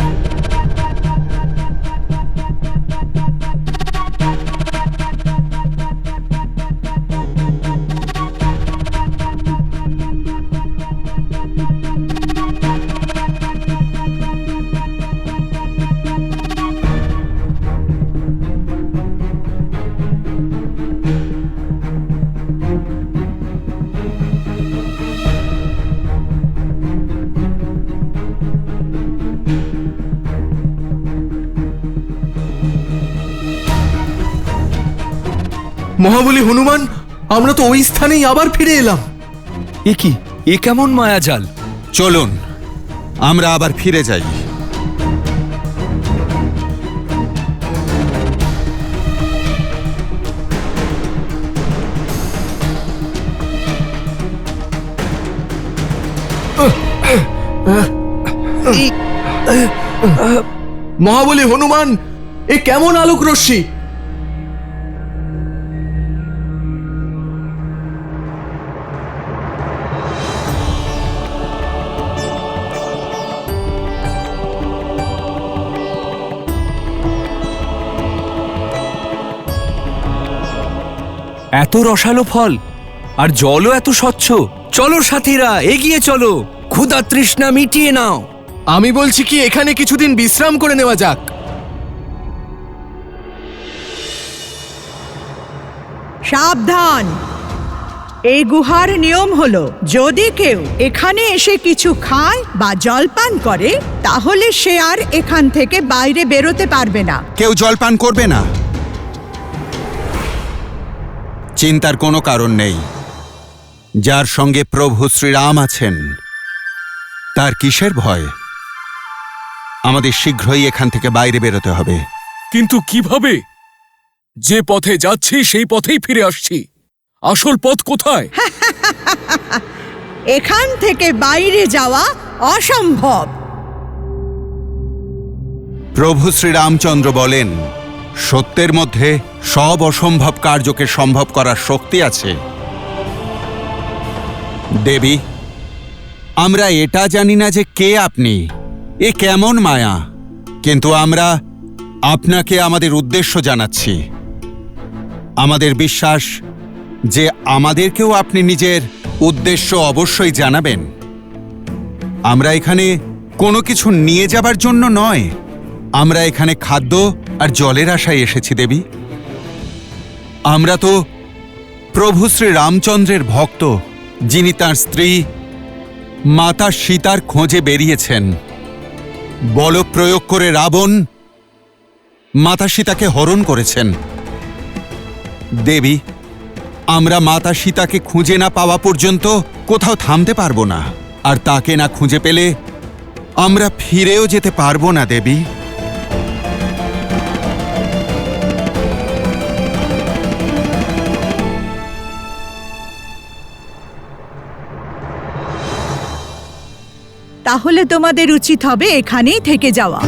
মহাবলী হনুমান, আমরা তো ওই স্থানেই আবার ফিরে এলাম। এ কি? এ কেমন মায়াজাল? চলুন আমরা আবার ফিরে যাই। মহাবলী হনুমান, এ কেমন আলোক রশ্মি! এত রসালো ফল আর জলও এত স্বচ্ছ। চলো সাথীরা, এগিয়ে চলো, ক্ষুধা তৃষ্ণা মিটিয়ে নাও। আমি বলছি কি এখানে কিছুদিন বিশ্রাম করে নেওয়া যাক। সাবধান! এই গুহার নিয়ম হলো, যদি কেউ এখানে এসে কিছু খায় বা জলপান করে তাহলে সে আর এখান থেকে বাইরে বেরোতে পারবে না। কেউ জলপান করবে না, চিন্তার কোনো কারণ নেই। যার সঙ্গে প্রভু শ্রীরাম আছেন তার কিসের ভয়? আমাদের শীঘ্রই এখান থেকে বাইরে বেরোতে হবে। কিন্তু কিভাবে? যে পথে যাচ্ছি সেই পথেই ফিরে আসছি। আসল পথ কোথায়? এখান থেকে বাইরে যাওয়া অসম্ভব। প্রভু শ্রীরামচন্দ্র বলেন, সত্যের মধ্যে সব অসম্ভব কার্যকে সম্ভব করার শক্তি আছে। দেবী, আমরা এটা জানি না যে কে আপনি, এ কেমন মায়া, কিন্তু আমরা আপনাকে আমাদের উদ্দেশ্য জানাচ্ছি। আমাদের বিশ্বাস যে আমাদেরকেও আপনি নিজের উদ্দেশ্য অবশ্যই জানাবেন। আমরা এখানে কোনো কিছু নিয়ে যাবার জন্য নয়, আমরা এখানে খাদ্য আর জলের আশায় এসেছি দেবী। আমরা তো প্রভু শ্রী রামচন্দ্রের ভক্ত, যিনি তাঁর স্ত্রী মাতা সীতার খোঁজে বেরিয়েছেন। বল প্রয়োগ করে রাবণ মাতা সীতাকে হরণ করেছেন। দেবী, আমরা মাতা সীতাকে খুঁজে না পাওয়া পর্যন্ত কোথাও থামতে পারবো না, আর তাকে না খুঁজে পেলে আমরা ফিরেও যেতে পারবো না দেবী। তাহলে তোমাদের উচিত হবে এখানেই থেকে যাওয়া,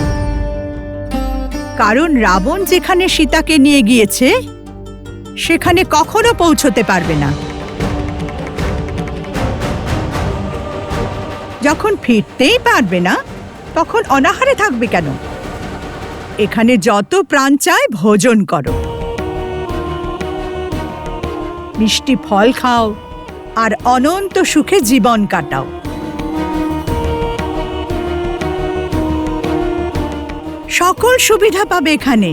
কারণ রাবণ যেখানে সীতাকে নিয়ে গিয়েছে সেখানে কখনো পৌঁছতে পারবে না। যখন ফিরতেই পারবে না তখন অনাহারে থাকবে কেন? এখানে যত প্রাণ চায় ভোজন করো, মিষ্টি ফল খাও আর অনন্ত সুখে জীবন কাটাও। সকল সুবিধা পাবে এখানে।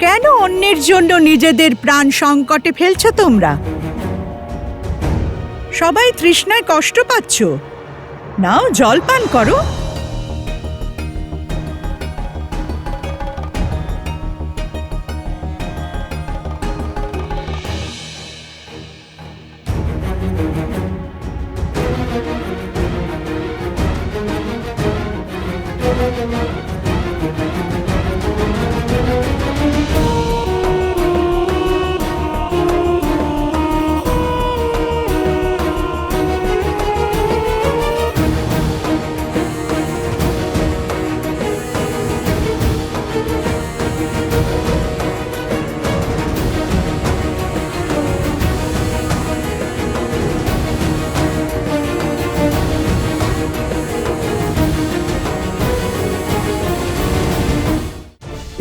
কেন অন্যের জন্য নিজেদের প্রাণ সংকটে ফেলছো তোমরা? সবাই তৃষ্ণায় কষ্ট পাচ্ছ, নাও জলপান করো।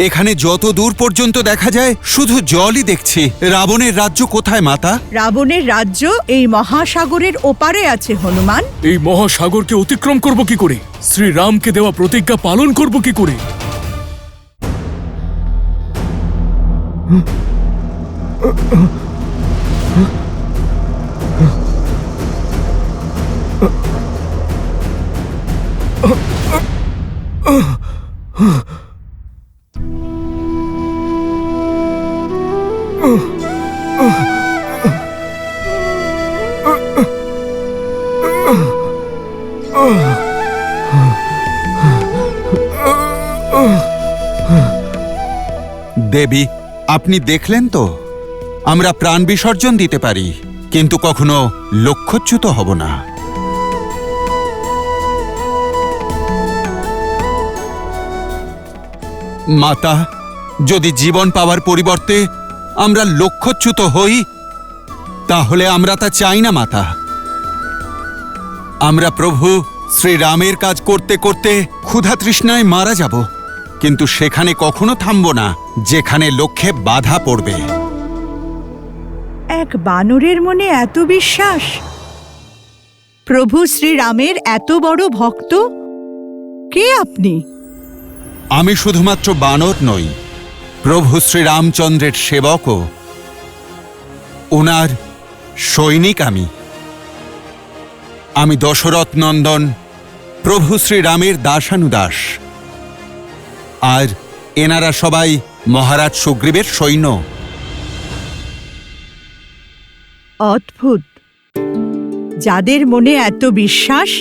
এখানে যত দূর পর্যন্ত দেখা যায় শুধু জলই দেখছি। রাবণের রাজ্য কোথায় মাতা? রাবণের রাজ্য এই মহাসাগরের ওপারে আছে হনুমান। এই মহাসাগরকে অতিক্রম করব কি করে? শ্রীরামকে দেওয়া প্রতিজ্ঞা পালন করব কি করে? দেবী, আপনি দেখলেন তো, আমরা প্রাণ বিসর্জন দিতে পারি কিন্তু কখনো লক্ষ্যচ্যুত হব না। মাতা, যদি জীবন পাওয়ার পরিবর্তে আমরা লক্ষ্যচ্যুত হই তাহলে আমরা তা চাই না মাতা। আমরা প্রভু শ্রীরামের কাজ করতে করতে ক্ষুধা তৃষ্ণায় মারা যাব, কিন্তু সেখানে কখনো থামব না যেখানে লক্ষ্যে বাধা পড়বে। এক বানরের মনে এত বিশ্বাস? প্রভু শ্রীরামের এত বড় ভক্ত? কে আপনি? আমি শুধুমাত্র বানর নই, প্রভু শ্রীরামচন্দ্রের সেবকও। ওনার সৈনিক আমি দশরথ নন্দন প্রভু শ্রীরামের দাসানুদাস, আর এনারা সবাই মহারাজ সুগ্রীবের সৈন্য। অদ্ভুত! যাদের মনে এত বিশ্বাস,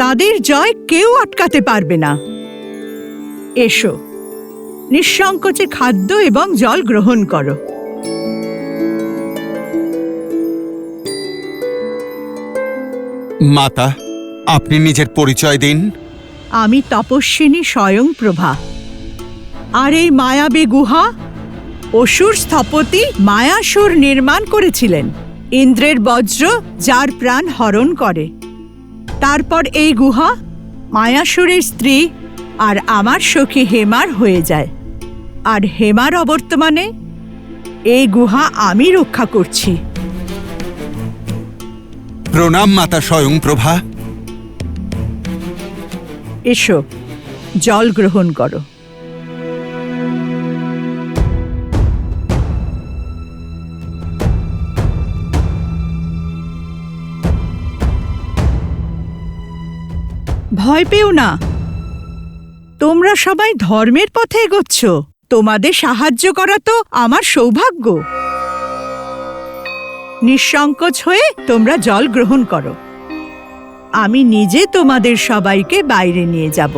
তাদের জয় কেউ আটকাতে পারবে না। এসো, নিঃসংকোচে খাদ্য এবং জল গ্রহণ করো। মাতা, আপনি নিজের পরিচয় দিন। আমি তপস্বিনী স্বয়ংপ্রভা। আর এই মায়াবী গুহা অসুর স্থপতি মায়াসুর নির্মাণ করেছিলেন, ইন্দ্রের বজ্র যার প্রাণ হরণ করে। তারপর এই গুহা মায়াসুরের স্ত্রী আর আমার সখী হেমার হয়ে যায়, আর হেমার অবর্তমানে এই গুহা আমি রক্ষা করছি। প্রণাম মাতা স্বয়ংপ্রভা। এসো, জল গ্রহণ করো। ভয় পেও না, তোমরা সবাই ধর্মের পথে এগোচ্ছ। তোমাদের সাহায্য করা তো আমার সৌভাগ্য। নিঃসংকোচ হয়ে তোমরা জল গ্রহণ করো। আমি নিজে তোমাদের সবাইকে বাইরে নিয়ে যাব।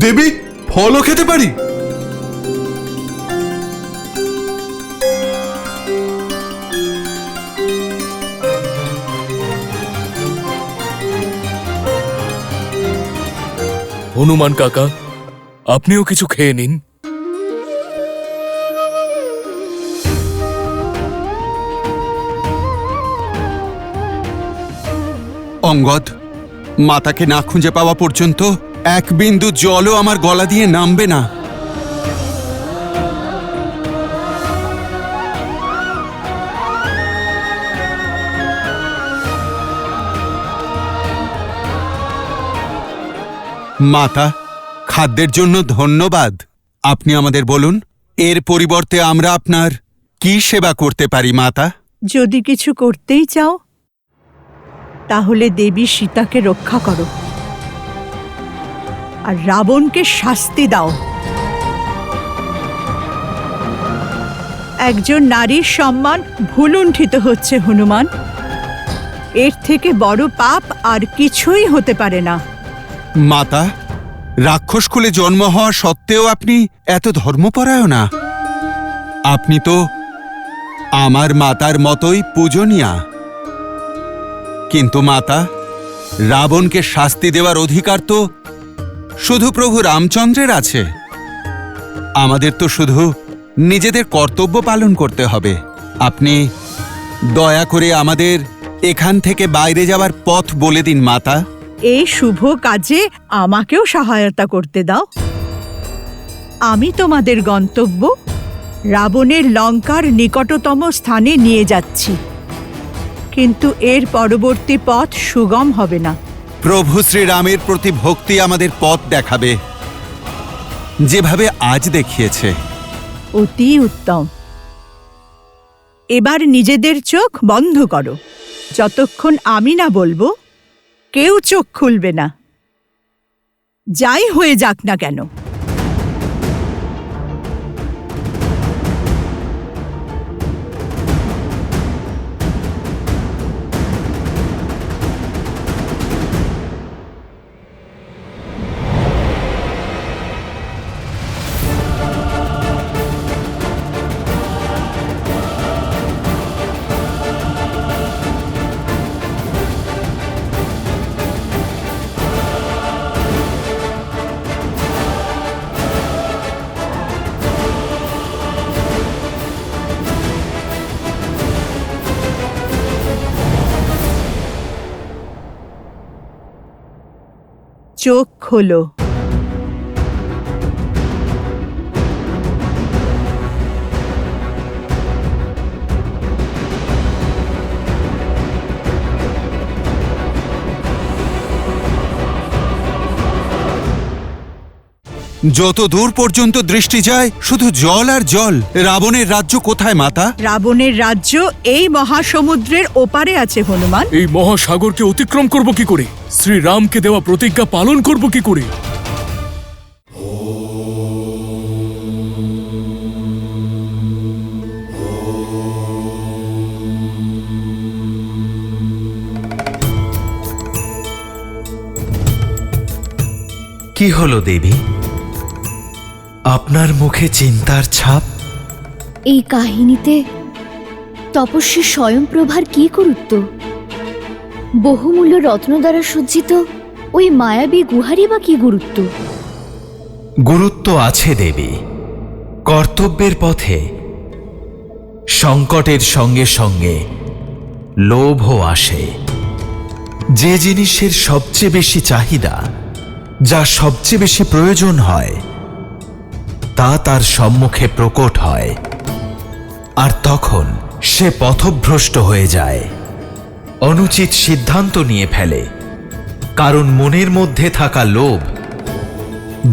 দেবী, ফলও খেতে পারি? হনুমান কাকা, আপনিও কিছু খেয়ে নিন। অঙ্গদ, মাতাকে না খুঁজে পাওয়া পর্যন্ত এক বিন্দু জলও আমার গলা দিয়ে নামবে না। মাতা, খাদ্যের জন্য ধন্যবাদ। আপনি আমাদের বলুন, এর পরিবর্তে আমরা আপনার কি সেবা করতে পারি মাতা? যদি কিছু করতেই চাও, তাহলে দেবী সীতাকে রক্ষা করো আর রাবণকে শাস্তি দাও। একজন নারীর সম্মান ভুলুণ্ঠিত হচ্ছে হনুমান। এর থেকে বড় পাপ আর কিছুই হতে পারে না। মাতা, রাক্ষসকুলে জন্ম হওয়া সত্ত্বেও আপনি এত ধর্মপরায়ণা। আপনি তো আমার মাতার মতোই পূজনীয়া। কিন্তু মাতা, রাবণকে শাস্তি দেওয়ার অধিকার তো শুধু প্রভু রামচন্দ্রের আছে। আমাদের তো শুধু নিজেদের কর্তব্য পালন করতে হবে। আপনি দয়া করে আমাদের এখান থেকে বাইরে যাওয়ার পথ বলে দিন মাতা। এই শুভ কাজে আমাকেও সহায়তা করতে দাও। আমি তোমাদের গন্তব্য রাবণের লঙ্কার নিকটতম স্থানে নিয়ে যাচ্ছি, কিন্তু এর পরবর্তী পথ সুগম হবে না। প্রভু শ্রীরামের প্রতি ভক্তি আমাদের পথ দেখাবে, যেভাবে আজ দেখিয়েছে। অতি উত্তম। এবার নিজেদের চোখ বন্ধ করো। যতক্ষণ আমি না বলবো, কেউ চোখ খুলবে না, যাই হয়ে যাক না কেন। চোখ খোলো। যত দূর পর্যন্ত দৃষ্টি যায় শুধু জল আর জল। রাবণের রাজ্য কোথায় মাতা? রাবণের রাজ্য এই মহাসমুদ্রের ওপারে আছে হনুমান। এই মহাসাগরকে অতিক্রম করব কি করে? শ্রীরামকে দেওয়া প্রতিজ্ঞা পালন করব কি করে? কি হলো দেবী, আপনার মুখে চিন্তার ছাপ? এই কাহিনীতে তপস্বী স্বয়ংপ্রভার কি গুরুত্ব? বহুমূল্য রত্ন দ্বারা সজ্জিত ওই মায়াবী গুহারই বা কি গুরুত্ব? গুরুত্ব আছে দেবী। কর্তব্যের পথে সংকটের সঙ্গে সঙ্গে লোভও আসে। যে জিনিসের সবচেয়ে বেশি চাহিদা, যা সবচেয়ে বেশি প্রয়োজন হয়, তা তার সম্মুখে প্রকট হয়, আর তখন সে পথভ্রষ্ট হয়ে যায়, অনুচিত সিদ্ধান্ত নিয়ে ফেলে। কারণ মনের মধ্যে থাকা লোভ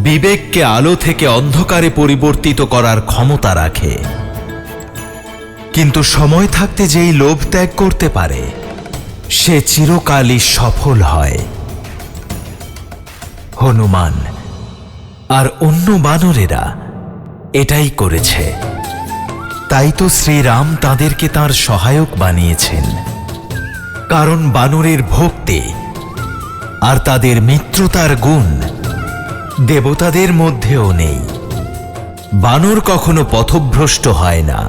বিবেককে আলো থেকে অন্ধকারে পরিবর্তিত করার ক্ষমতা রাখে। কিন্তু সময় থাকতে যেই লোভ ত্যাগ করতে পারে, সে চিরকালই সফল হয়। হনুমান আর অন্য বানরেরা এটাই করেছে। তাই তো শ্রীরাম তাদেরকে তার সহায়ক বানিয়েছেন। কারণ বানরের ভক্তি আর তাদের মিত্রতার গুণ দেবতাদের মধ্যেও নেই। বানর কখনো পথভ্রষ্ট হয় না।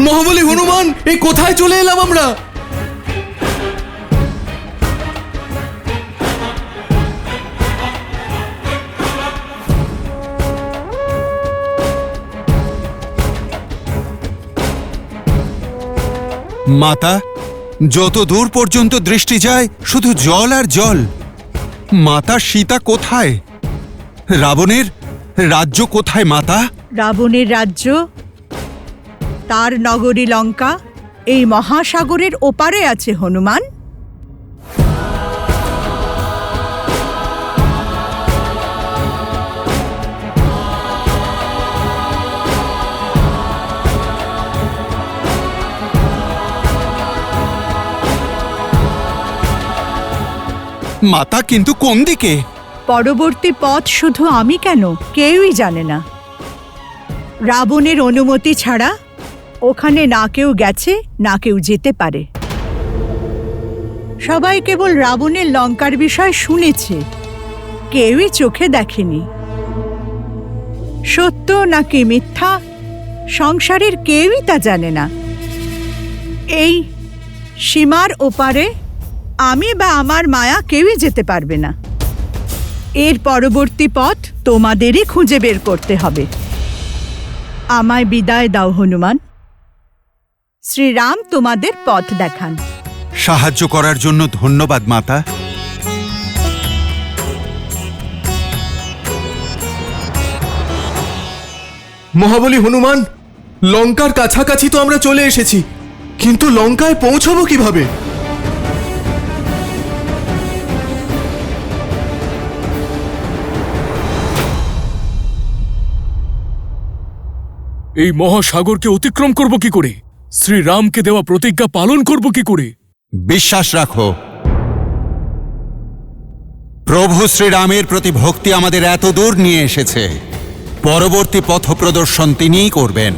মহাবলী হনুমান, এই কোথায় চলে এলাম আমরা? মাতা, যত দূর পর্যন্ত দৃষ্টি যায় শুধু জল আর জল। মাতা, সীতা কোথায়? রাবণের রাজ্য কোথায় মাতা? রাবণের রাজ্য, তার নগরী লঙ্কা এই মহাসাগরের ওপারে আছে হনুমান। মাতা, কিন্তু কোন দিকে? পরবর্তী পথ শুধু আমি কেন, কেউই জানে না। রাবণের অনুমতি ছাড়া ওখানে না কেউ গেছে, না কেউ যেতে পারে। সবাই কেবল রাবণের লঙ্কার বিষয় শুনেছে, কেউই চোখে দেখেনি। সত্য নাকি মিথ্যা সংসারের কেউই তা জানে না। এই সীমার ওপারে আমি বা আমার মায়া কেউই যেতে পারবে না। এর পরবর্তী পথ তোমাদেরই খুঁজে বের করতে হবে। আমায় বিদায় দাও হনুমান। শ্রীরাম তোমাদের পথ দেখান। সাহায্য করার জন্য ধন্যবাদ মাতা। মহাবলী হনুমান, লঙ্কার কাছাকাছি তো আমরা চলে এসেছি, কিন্তু লঙ্কায় পৌঁছাবো কিভাবে? এই মহাসাগরকে অতিক্রম করব কি করে? শ্রীরামকে দেওয়া প্রতিজ্ঞা পালন করব কি করে? বিশ্বাস রাখো, প্রভু শ্রীরামের প্রতি ভক্তি আমাদের এত দূর নিয়ে এসেছে। পরবর্তী পথ প্রদর্শন তিনিই করবেন।